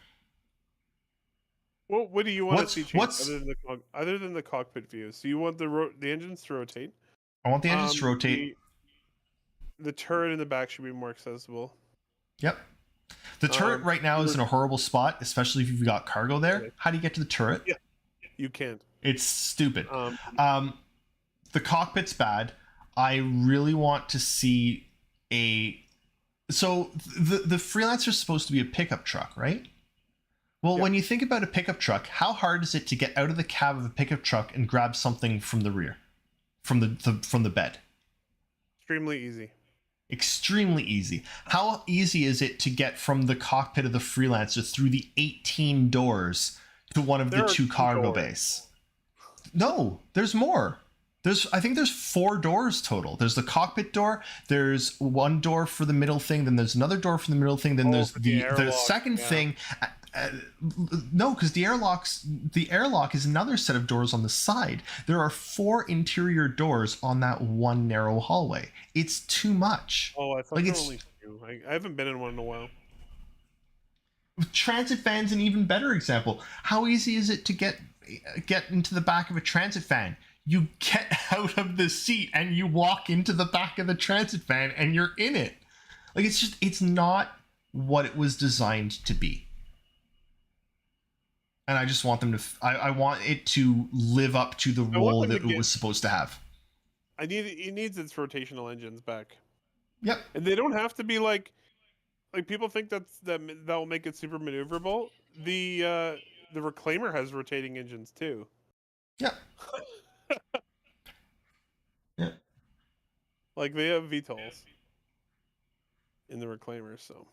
Well, what do you want What's- to see change what's- other than the cockpit view? So you want the engines to rotate? I want the engines to rotate. The turret in the back should be more accessible. Yep. The turret right now is in a horrible spot, especially if you've got cargo there. Okay. How do you get to the turret? Yeah. You can't. It's stupid. The cockpit's bad. I really want to see so the Freelancer is supposed to be a pickup truck, right? Well, when you think about a pickup truck, how hard is it to get out of the cab of a pickup truck and grab something from the rear, from the bed? Extremely easy. Extremely easy. How easy is it to get from the cockpit of the Freelancer through the 18 doors to one of the two cargo bays? No, there's more. I think there's 4 doors total. There's the cockpit door, there's one door for the middle thing, then there's another door for the middle thing, then there's the second thing. No, because the airlock is another set of doors on the side. There are 4 interior doors on that one narrow hallway. It's too much. Oh, I thought there were only 2. I haven't been in one in a while. Transit van's an even better example. How easy is it to get into the back of a transit van? You get out of the seat and you walk into the back of the transit van and you're in it. Like, it's not what it was designed to be. And I just want them to, I want it to live up to the role that it was supposed to have. It needs its rotational engines back. Yep. And they don't have to be like people think that will make it super maneuverable. The Reclaimer has rotating engines too. Yep. Yeah. Like, they have VTOLs in the Reclaimer, so.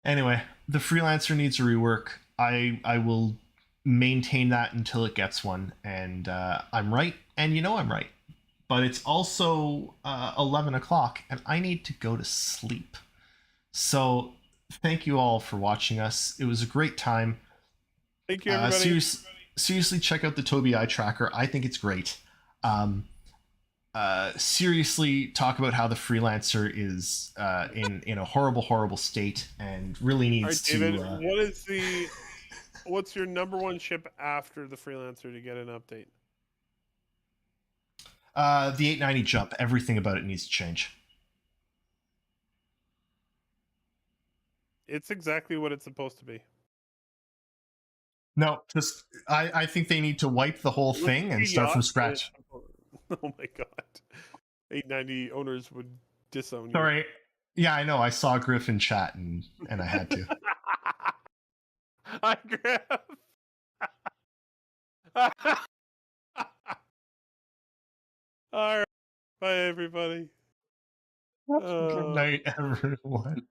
Anyway, the Freelancer needs a rework. I will maintain that until it gets one, and I'm right, and you know I'm right. But it's also 11 o'clock, and I need to go to sleep. So thank you all for watching us. It was a great time. Thank you, everybody. Seriously, check out the Tobii Eye Tracker. I think it's great. Seriously, talk about how the Freelancer is in a horrible state and really needs David, what's your number one ship after the Freelancer to get an update? The 890 jump. Everything about it needs to change. It's exactly what it's supposed to be. No, just I think they need to wipe the whole thing and start from scratch. Oh my god. 890 owners would disown you. Sorry. Yeah, I know. I saw Griff in chat and I had to. Hi, Griff. All right. Bye, everybody. Good night, everyone.